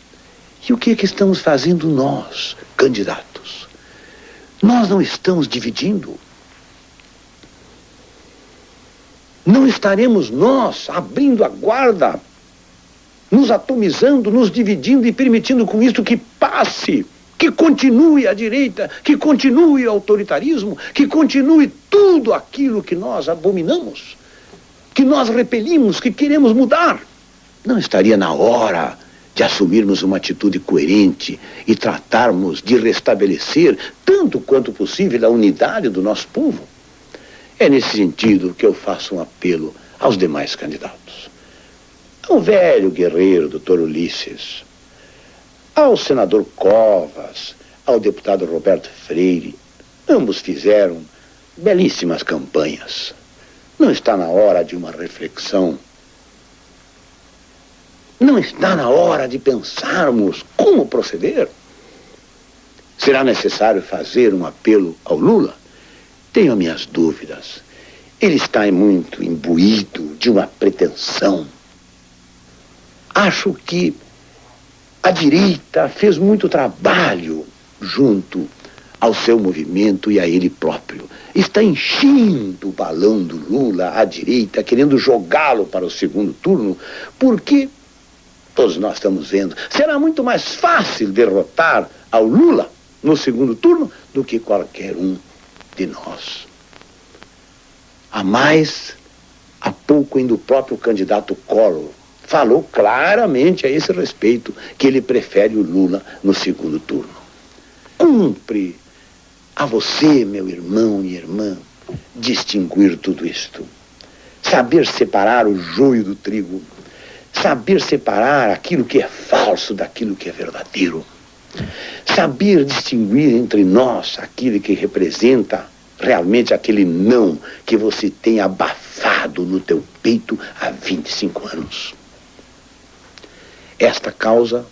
C: E o que é que estamos fazendo nós, candidatos? Nós não estamos dividindo. Não estaremos nós abrindo a guarda, nos atomizando, nos dividindo e permitindo com isso que passe, que continue a direita, que continue o autoritarismo, que continue tudo aquilo que nós abominamos, que nós repelimos, que queremos mudar. Não estaria na hora de assumirmos uma atitude coerente e tratarmos de restabelecer, tanto quanto possível, a unidade do nosso povo? É nesse sentido que eu faço um apelo aos demais candidatos. Ao velho guerreiro, doutor Ulisses, ao senador Covas, ao deputado Roberto Freire. Ambos fizeram belíssimas campanhas. Não está na hora de uma reflexão? Não está na hora de pensarmos como proceder? Será necessário fazer um apelo ao Lula? Tenho minhas dúvidas. Ele está muito imbuído de uma pretensão. Acho que a direita fez muito trabalho junto ao seu movimento e a ele próprio. Está enchendo o balão do Lula, a direita, querendo jogá-lo para o segundo turno, porque, todos nós estamos vendo, será muito mais fácil derrotar ao Lula no segundo turno do que qualquer um de nós. Há pouco ainda o próprio candidato Collor falou claramente a esse respeito que ele prefere o Lula no segundo turno. Cumpre a você, meu irmão e irmã, distinguir tudo isto. Saber separar o joio do trigo. Saber separar aquilo que é falso daquilo que é verdadeiro. Saber distinguir entre nós aquilo que representa realmente aquele não que você tem abafado no teu peito há 25 anos. Esta causa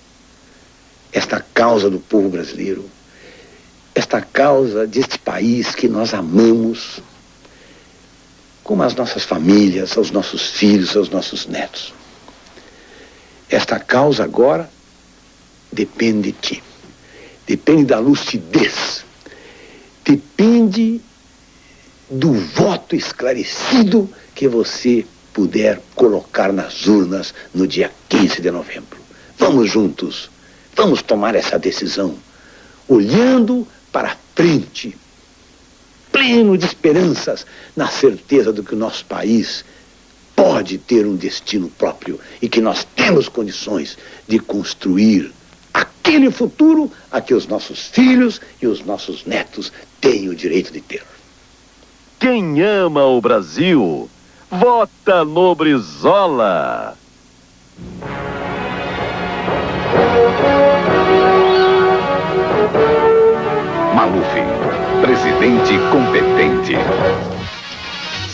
C: do povo brasileiro, esta causa deste país que nós amamos, como as nossas famílias, aos nossos filhos, aos nossos netos. Esta causa agora depende de ti. Depende da lucidez. Depende do voto esclarecido que você puder colocar nas urnas no dia 15 de novembro. Vamos juntos. Vamos tomar essa decisão. Olhando para frente. Pleno de esperanças, na certeza de que o nosso país pode ter um destino próprio e que nós temos condições de construir aquele futuro a que os nossos filhos e os nossos netos têm o direito de ter.
T: Quem ama o Brasil, vota no Brizola.
B: Maluf, presidente competente.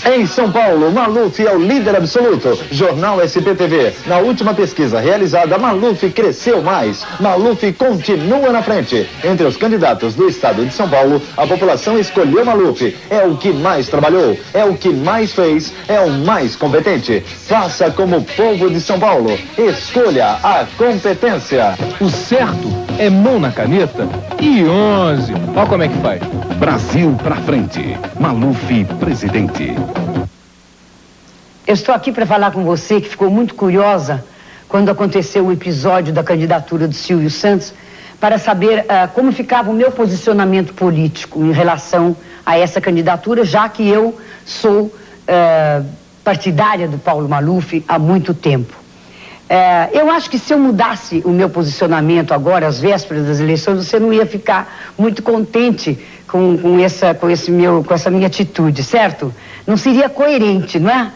I: Em São Paulo, Maluf é o líder absoluto. Jornal SBTV. Na última pesquisa realizada, Maluf cresceu mais. Maluf continua na frente. Entre os candidatos do estado de São Paulo, a população escolheu Maluf. É o que mais trabalhou, é o que mais fez, é o mais competente. Faça como o povo de São Paulo. Escolha a competência.
B: O certo é mão na caneta e 11. Olha como é que faz. Brasil pra frente. Maluf, presidente.
L: Eu estou aqui para falar com você que ficou muito curiosa quando aconteceu o episódio da candidatura do Silvio Santos, para saber como ficava o meu posicionamento político em relação a essa candidatura, já que eu sou partidária do Paulo Maluf há muito tempo. Eu acho que se eu mudasse o meu posicionamento agora, às vésperas das eleições, você não ia ficar muito contente com essa minha atitude, certo? Não seria coerente, não é?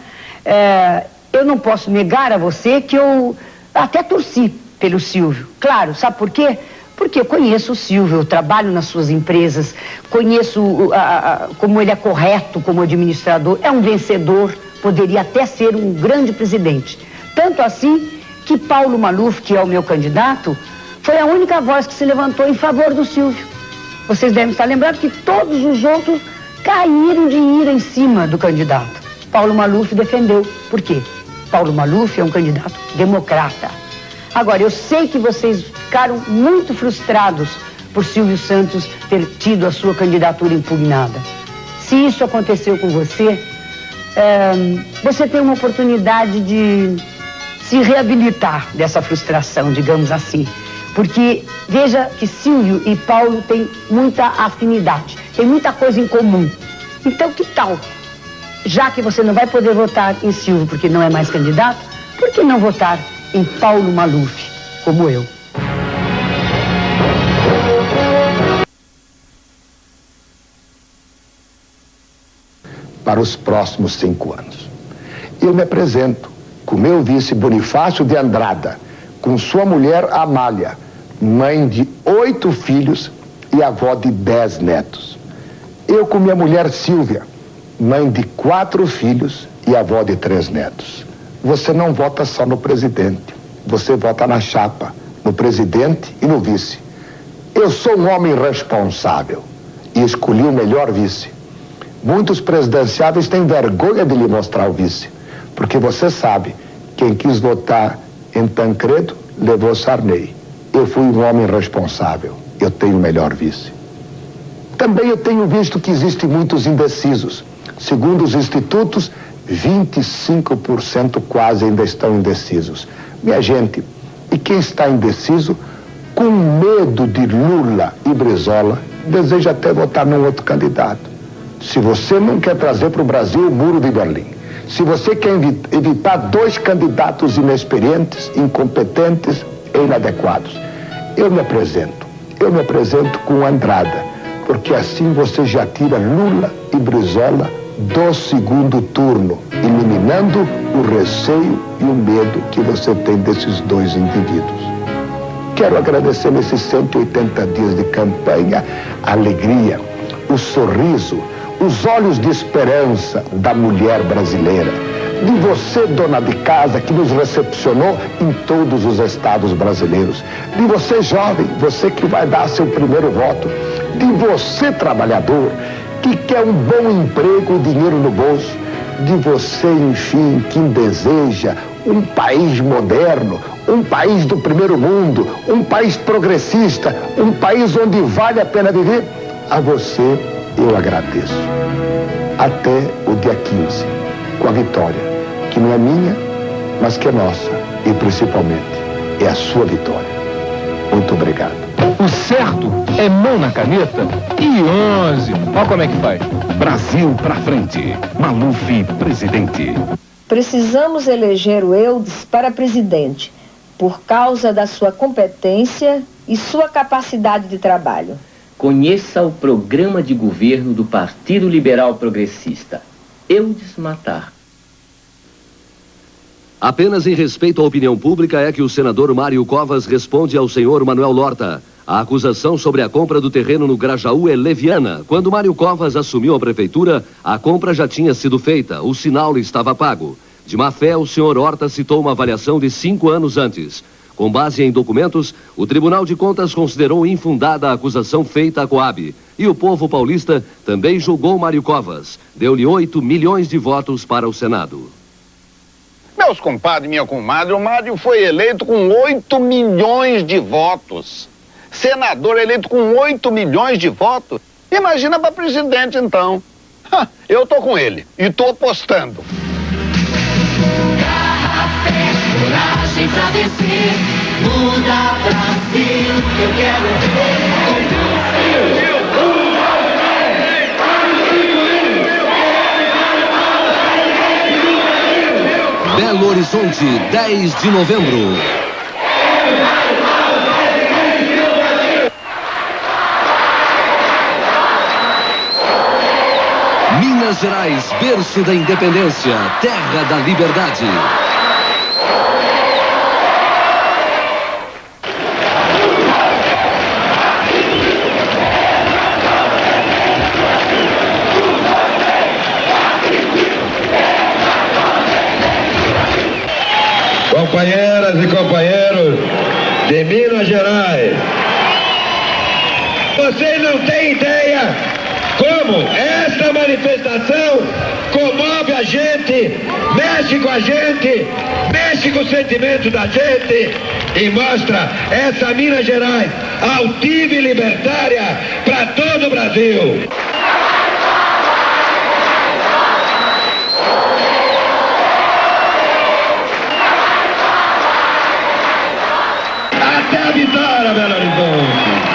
L: Eu não posso negar a você que eu até torci pelo Silvio. Claro, sabe por quê? Porque eu conheço o Silvio, eu trabalho nas suas empresas, conheço como ele é correto como administrador, é um vencedor, poderia até ser um grande presidente. Tanto assim que Paulo Maluf, que é o meu candidato, foi a única voz que se levantou em favor do Silvio. Vocês devem estar lembrados que todos os outros caíram de ira em cima do candidato. Paulo Maluf defendeu. Por quê? Paulo Maluf é um candidato democrata. Agora, eu sei que vocês ficaram muito frustrados por Silvio Santos ter tido a sua candidatura impugnada. Se isso aconteceu com você, você tem uma oportunidade de se reabilitar dessa frustração, digamos assim. Porque veja que Silvio e Paulo têm muita afinidade, tem muita coisa em comum. Então, que tal? Já que você não vai poder votar em Silvio porque não é mais candidato, por que não votar em Paulo Maluf, como eu?
N: Para os próximos 5 anos. Eu me apresento com meu vice Bonifácio de Andrada, com sua mulher Amália, mãe de 8 filhos e avó de 10 netos. Eu com minha mulher Silvia, mãe de 4 filhos e avó de 3 netos. Você não vota só no presidente, você vota na chapa, no presidente e no vice. Eu sou um homem responsável e escolhi o melhor vice. Muitos presidenciáveis têm vergonha de lhe mostrar o vice, porque você sabe, quem quis votar em Tancredo levou Sarney. Eu fui um homem responsável, eu tenho o melhor vice. Também eu tenho visto que existem muitos indecisos. Segundo os institutos, 25% quase ainda estão indecisos. Minha gente, e quem está indeciso, com medo de Lula e Brizola, deseja até votar num outro candidato. Se você não quer trazer para o Brasil o muro de Berlim, se você quer evitar 2 candidatos inexperientes, incompetentes e inadequados, eu me apresento com Andrada, porque assim você já tira Lula e Brizola do segundo turno, eliminando o receio e o medo que você tem desses 2 indivíduos. Quero agradecer nesses 180 dias de campanha a alegria, o sorriso, os olhos de esperança da mulher brasileira, de você, dona de casa, que nos recepcionou em todos os estados brasileiros, de você, jovem, você que vai dar seu primeiro voto, de você, trabalhador, que quer um bom emprego e dinheiro no bolso, de você, enfim, que deseja um país moderno, um país do primeiro mundo, um país progressista, um país onde vale a pena viver. A você eu agradeço. Até o dia 15, com a vitória, que não é minha, mas que é nossa, e principalmente é a sua vitória. Muito obrigado.
B: O certo é mão na caneta e 11. Olha como é que faz.
I: Brasil pra frente. Maluf, presidente.
A: Precisamos eleger o Eudes para presidente, por causa da sua competência e sua capacidade de trabalho.
J: Conheça o programa de governo do Partido Liberal Progressista. Eudes Matar.
O: Apenas em respeito à opinião pública é que o senador Mário Covas responde ao senhor Manuel Lorta. A acusação sobre a compra do terreno no Grajaú é leviana. Quando Mário Covas assumiu a prefeitura, a compra já tinha sido feita, o sinal estava pago. De má fé, o senhor Horta citou uma avaliação de 5 anos antes. Com base em documentos, o Tribunal de Contas considerou infundada a acusação feita à Coab. E o povo paulista também julgou Mário Covas. Deu-lhe 8 milhões de votos para o Senado.
X: Meus compadres e minha comadre, o Mário foi eleito com 8 milhões de votos. Senador eleito com 8 milhões de votos. Imagina para presidente, então. Eu tô com ele e tô apostando.
D: Coragem pra vencer, muda Brasil, eu quero ver.
O: Belo Horizonte, 10 de novembro. Minas Gerais, berço da independência, terra da liberdade.
Y: Companheiras e companheiros de Minas Gerais, vocês não têm ideia como esta manifestação comove a gente, mexe com a gente, mexe com o sentimento da gente e mostra essa Minas Gerais altiva e libertária para todo o Brasil. Até a vitória, Belo Horizonte!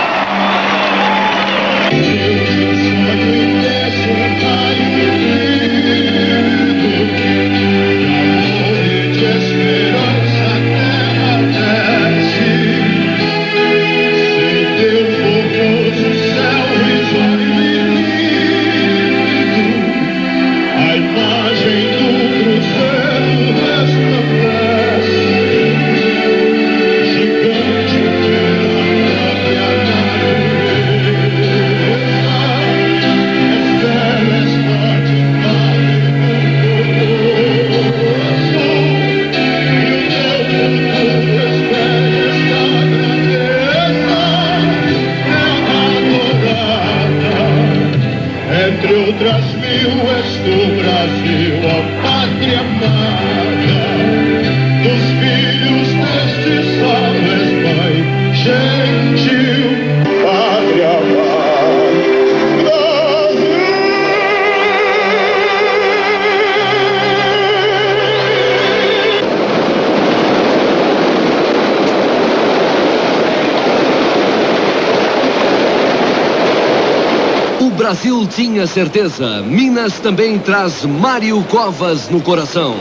O: O Brasil tinha certeza. Minas também traz Mário Covas no coração.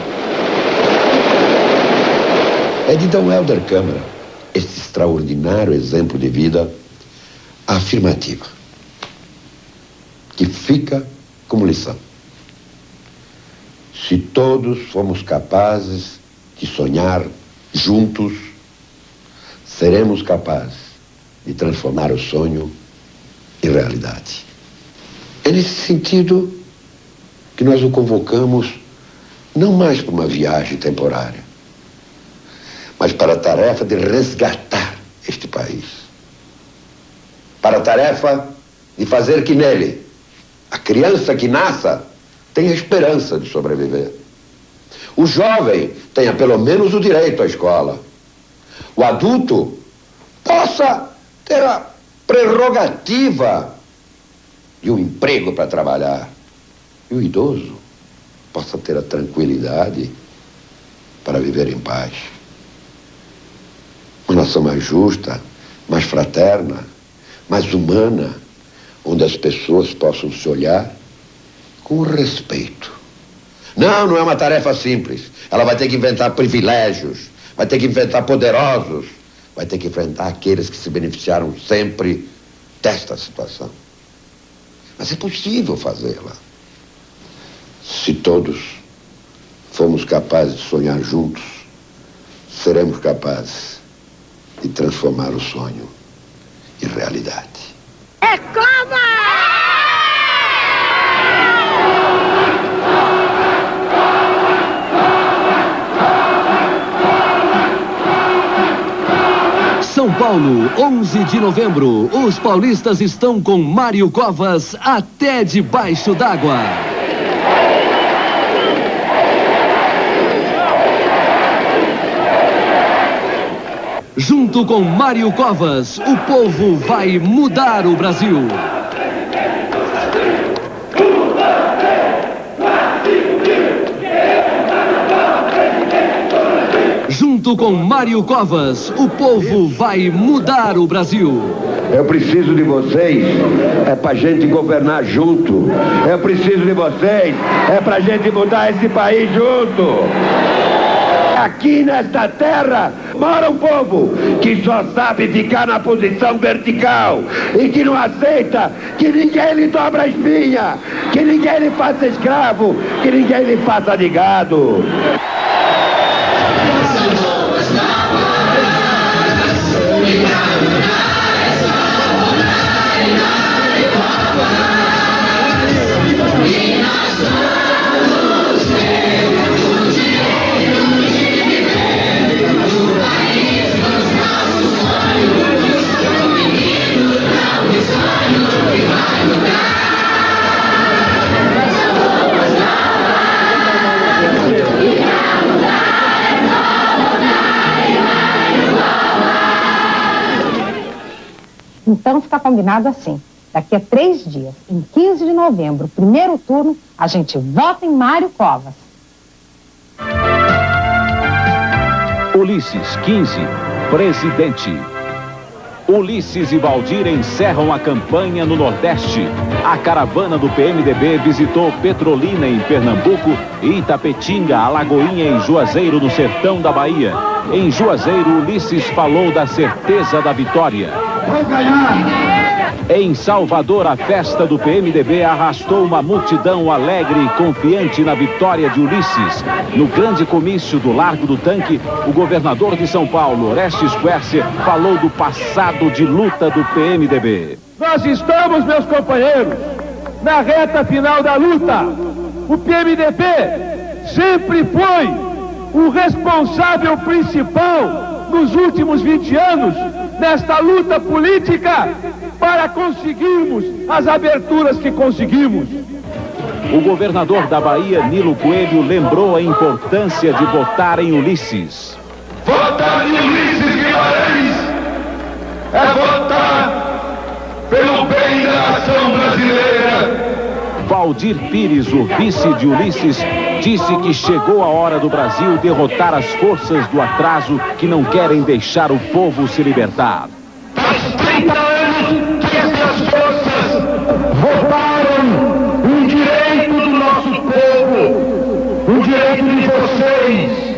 Z: É de Dom Helder Câmara este extraordinário exemplo de vida afirmativa, que fica como lição. Se todos somos capazes de sonhar juntos, seremos capazes de transformar o sonho em realidade. É nesse sentido que nós o convocamos não mais para uma viagem temporária, mas para a tarefa de resgatar este país. Para a tarefa de fazer que nele, a criança que nasça, tenha esperança de sobreviver. O jovem tenha pelo menos o direito à escola. O adulto possa ter a prerrogativa de um emprego para trabalhar. E o idoso possa ter a tranquilidade para viver em paz. Uma nação mais justa, mais fraterna, mais humana, onde as pessoas possam se olhar com respeito. Não é uma tarefa simples. Ela vai ter que inventar privilégios, vai ter que inventar poderosos, vai ter que enfrentar aqueles que se beneficiaram sempre desta situação. Mas é possível fazê-la. Se todos formos capazes de sonhar juntos, seremos capazes de transformar o sonho em realidade.
W: É Cova!
O: São Paulo, 11 de novembro. Os paulistas estão com Mário Covas até debaixo d'água. Junto com Mário Covas, o povo vai mudar o Brasil. Junto com Mário Covas, o povo vai mudar o Brasil.
Z: Eu preciso de vocês, é pra gente governar junto. Eu preciso de vocês, é pra gente mudar esse país junto. Aqui nesta terra mora um povo que só sabe ficar na posição vertical e que não aceita que ninguém lhe dobra a espinha, que ninguém lhe faça escravo, que ninguém lhe faça de gado.
U: Então fica combinado assim. Daqui a 3 dias, em 15 de novembro, primeiro turno, a gente vota em Mário Covas.
H: Ulisses 15, presidente. Ulisses e Valdir encerram a campanha no Nordeste. A caravana do PMDB visitou Petrolina, em Pernambuco, e Itapetinga, Alagoinha, em Juazeiro, no sertão da Bahia. Em Juazeiro, Ulisses falou da certeza da vitória.
Y: Vou ganhar!
H: Em Salvador, a festa do PMDB arrastou uma multidão alegre e confiante na vitória de Ulisses. No grande comício do Largo do Tanque, o governador de São Paulo, Orestes Quercia, falou do passado de luta do PMDB.
Y: Nós estamos, meus companheiros, na reta final da luta. O PMDB sempre foi o responsável principal nos últimos 20 anos nesta luta política para conseguirmos as aberturas que conseguimos.
H: O governador da Bahia, Nilo Coelho, lembrou a importância de votar em Ulisses.
Y: Votar em Ulisses Guimarães é votar pelo bem da nação brasileira.
H: Valdir Pires, o vice de Ulisses, disse que chegou a hora do Brasil derrotar as forças do atraso que não querem deixar o povo se libertar.
Y: Faz 30 anos que essas forças roubaram um direito do nosso povo, um direito de vocês,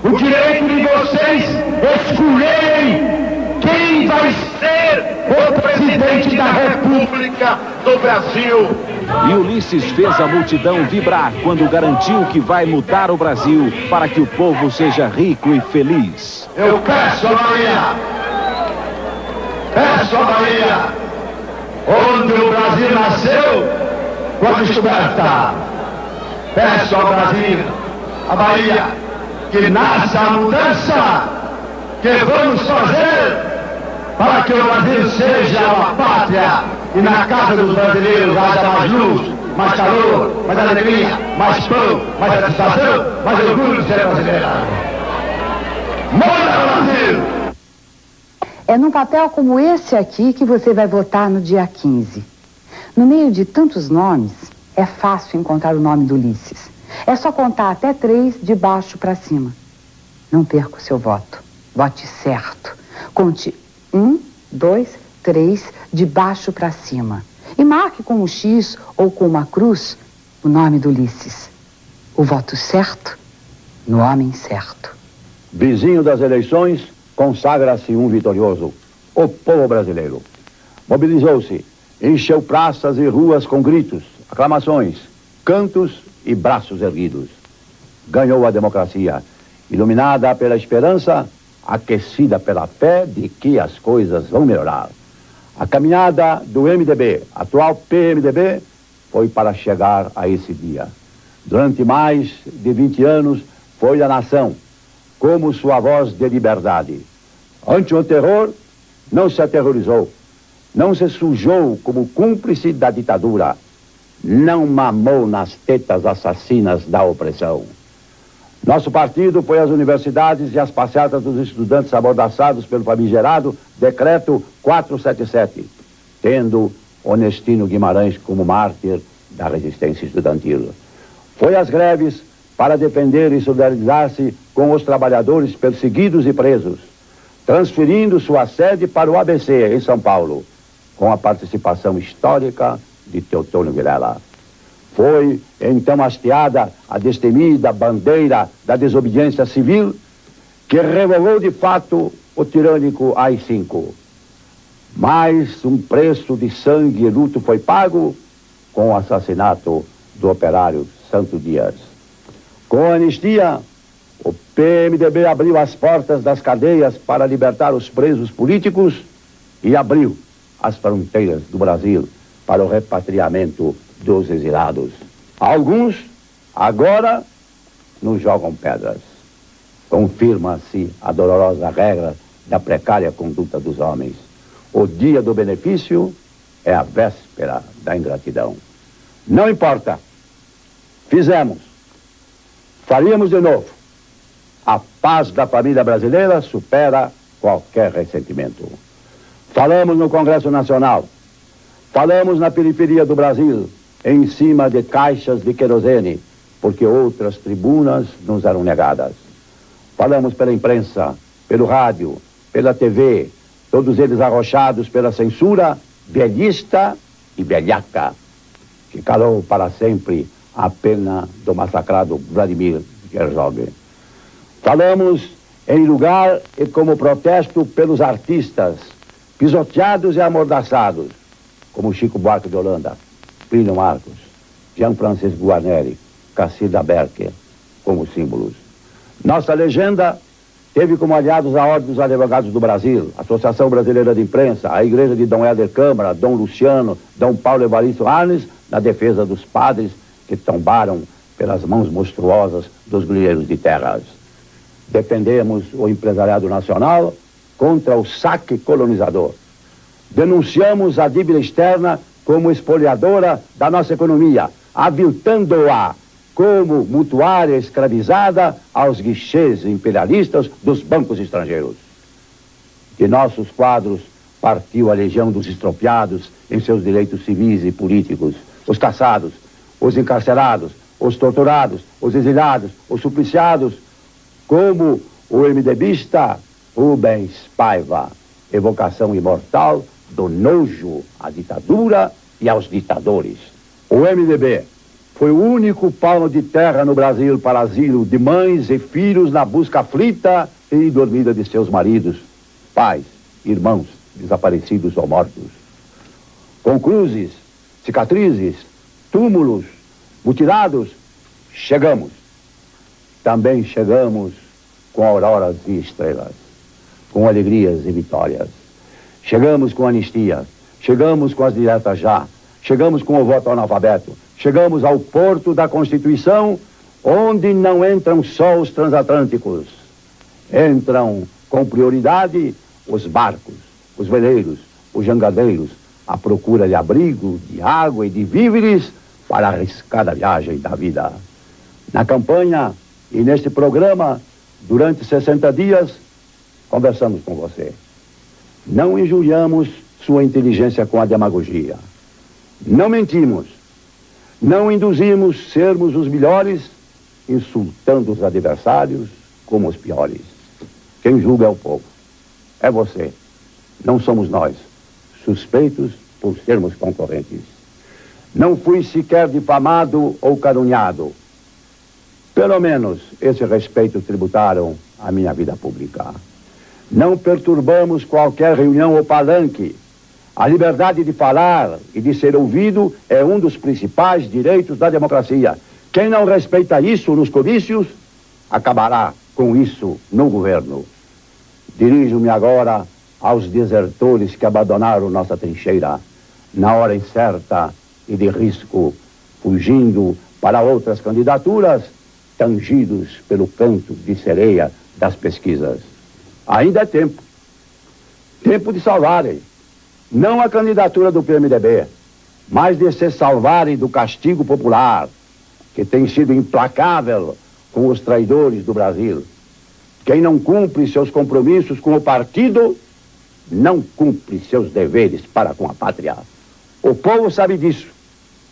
Y: o direito de vocês escolherem quem vai ser o presidente da República do Brasil.
H: E Ulisses fez a multidão vibrar quando garantiu que vai mudar o Brasil para que o povo seja rico e feliz.
Y: Eu peço a Bahia, onde o Brasil nasceu, quando descoberta. Peço ao Brasil, a Bahia, que nasça a mudança que vamos fazer para que o Brasil seja uma pátria e na casa dos brasileiros haja mais luz, mais calor, mais alegria, mais pão, mais satisfação, mais orgulho de ser brasileira. Mora Brasil!
E: É num papel como esse aqui que você vai votar no dia 15. No meio de tantos nomes, é fácil encontrar o nome do Ulisses. É só contar até 3 de baixo para cima. Não perca o seu voto. Vote certo. Conte 1, 2, 3, de baixo para cima. E marque com um X ou com uma cruz o nome do Ulisses. O voto certo no homem certo.
F: Vizinho das eleições, consagra-se um vitorioso, o povo brasileiro. Mobilizou-se, encheu praças e ruas com gritos, aclamações, cantos e braços erguidos. Ganhou a democracia, iluminada pela esperança, aquecida pela fé de que as coisas vão melhorar. A caminhada do MDB, atual PMDB, foi para chegar a esse dia. Durante mais de 20 anos, foi a nação, como sua voz de liberdade. Ante o terror, não se aterrorizou, não se sujou como cúmplice da ditadura, não mamou nas tetas assassinas da opressão. Nosso partido foi às universidades e às passeatas dos estudantes amordaçados pelo famigerado Decreto 477, tendo Onestino Guimarães como mártir da resistência estudantil. Foi às greves para defender e solidarizar-se com os trabalhadores perseguidos e presos, transferindo sua sede para o ABC, em São Paulo, com a participação histórica de Teotônio Vilela. Foi então hasteada a destemida bandeira da desobediência civil que revogou de fato o tirânico AI-5. Mas um preço de sangue e luto foi pago com o assassinato do operário Santo Dias. Com a anistia, o PMDB abriu as portas das cadeias para libertar os presos políticos e abriu as fronteiras do Brasil para o repatriamento dos exilados. Alguns, agora, nos jogam pedras. Confirma-se a dolorosa regra da precária conduta dos homens. O dia do benefício é a véspera da ingratidão. Não importa. Fizemos. Faríamos de novo. A paz da família brasileira supera qualquer ressentimento. Falamos no Congresso Nacional. Falamos na periferia do Brasil, em cima de caixas de querosene, porque outras tribunas nos eram negadas. Falamos pela imprensa, pelo rádio, pela TV, todos eles arrochados pela censura velhista e velhaca, que calou para sempre a pena do massacrado Vladimir Herzog. Falamos em lugar e como protesto pelos artistas, pisoteados e amordaçados, como Chico Buarque de Holanda, Plínio Marcos, Jean Francisco Guarneri, Cacilda Berker, como símbolos. Nossa legenda teve como aliados a Ordem dos Advogados do Brasil, a Associação Brasileira de Imprensa, a Igreja de Dom Helder Câmara, Dom Luciano, Dom Paulo Evaristo Arnes, na defesa dos padres que tombaram pelas mãos monstruosas dos grileiros de terras. Defendemos o empresariado nacional contra o saque colonizador. Denunciamos a dívida externa como espoliadora da nossa economia, aviltando-a como mutuária escravizada aos guichês imperialistas dos bancos estrangeiros. De nossos quadros partiu a legião dos estropiados em seus direitos civis e políticos, os caçados, os encarcerados, os torturados, os exilados, os supliciados, como o MDBista Rubens Paiva, evocação imortal do nojo à ditadura e aos ditadores. O MDB foi o único palmo de terra no Brasil para asilo de mães e filhos na busca aflita e dormida de seus maridos, pais, irmãos, desaparecidos ou mortos. Com cruzes, cicatrizes, túmulos, mutilados, chegamos. Também chegamos com auroras e estrelas, com alegrias e vitórias. Chegamos com anistia, chegamos com as diretas já, chegamos com o voto analfabeto, chegamos ao porto da Constituição, onde não entram só os transatlânticos. Entram com prioridade os barcos, os veleiros, os jangadeiros,
K: à procura de abrigo, de água e de víveres para a arriscada viagem da vida. Na campanha e neste programa, durante 60 dias, conversamos com você. Não injuriamos sua inteligência com a demagogia. Não mentimos. Não induzimos sermos os melhores, insultando os adversários como os piores. Quem julga é o povo. É você. Não somos nós, suspeitos por sermos concorrentes. Não fui sequer difamado ou caluniado. Pelo menos esse respeito tributaram à minha vida pública. Não perturbamos qualquer reunião ou palanque. A liberdade de falar e de ser ouvido é um dos principais direitos da democracia. Quem não respeita isso nos comícios, acabará com isso no governo. Dirijo-me agora aos desertores que abandonaram nossa trincheira na hora incerta e de risco, fugindo para outras candidaturas, tangidos pelo canto de sereia das pesquisas. Ainda é tempo. Tempo de salvarem, não a candidatura do PMDB, mas de se salvarem do castigo popular, que tem sido implacável com os traidores do Brasil. Quem não cumpre seus compromissos com o partido, não cumpre seus deveres para com a pátria. O povo sabe disso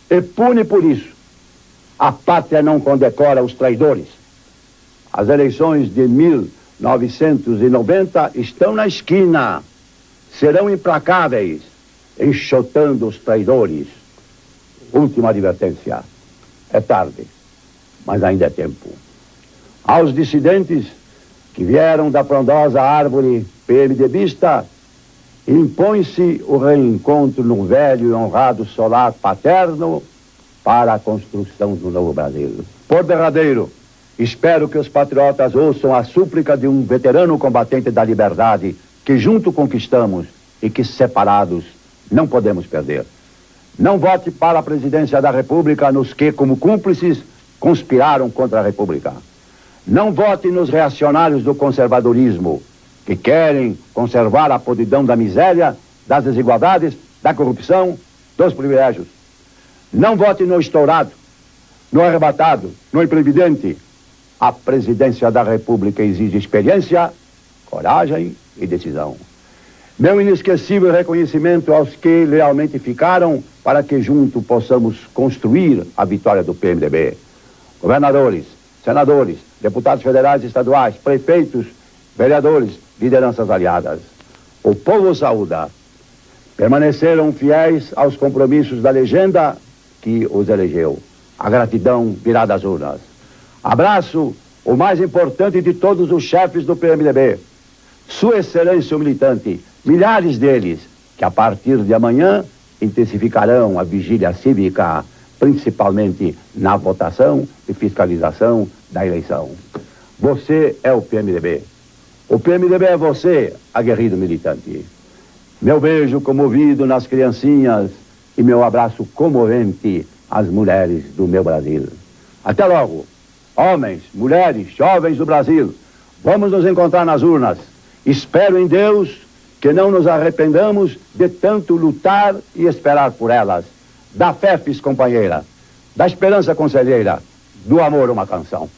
K: e pune por isso. A pátria não condecora os traidores. As eleições de 1990 estão na esquina. Serão implacáveis, enxotando os traidores. Última advertência. É tarde, mas ainda é tempo. Aos dissidentes que vieram da frondosa árvore PMDBista, impõe-se o reencontro num velho e honrado solar paterno para a construção do novo Brasil. Por derradeiro, espero que os patriotas ouçam a súplica de um veterano combatente da liberdade que junto conquistamos e que separados não podemos perder. Não vote para a presidência da República nos que, como cúmplices, conspiraram contra a República. Não vote nos reacionários do conservadorismo, que querem conservar a podridão da miséria, das desigualdades, da corrupção, dos privilégios. Não vote no estourado, no arrebatado, no imprevidente. A presidência da República exige experiência, coragem e decisão. Meu inesquecível reconhecimento aos que lealmente ficaram para que juntos possamos construir a vitória do PMDB. Governadores, senadores, deputados federais e estaduais, prefeitos, vereadores, lideranças aliadas. O povo saúda. Permaneceram fiéis aos compromissos da legenda que os elegeu. A gratidão virá das urnas. Abraço o mais importante de todos os chefes do PMDB. Sua Excelência o militante, milhares deles, que a partir de amanhã intensificarão a vigília cívica, principalmente na votação e fiscalização da eleição. Você é o PMDB. O PMDB é você, aguerrido militante. Meu beijo comovido nas criancinhas e meu abraço comovente às mulheres do meu Brasil. Até logo, homens, mulheres, jovens do Brasil. Vamos nos encontrar nas urnas. Espero em Deus que não nos arrependamos de tanto lutar e esperar por elas. Da fé, fiz companheira. Da esperança, conselheira. Do amor, uma canção.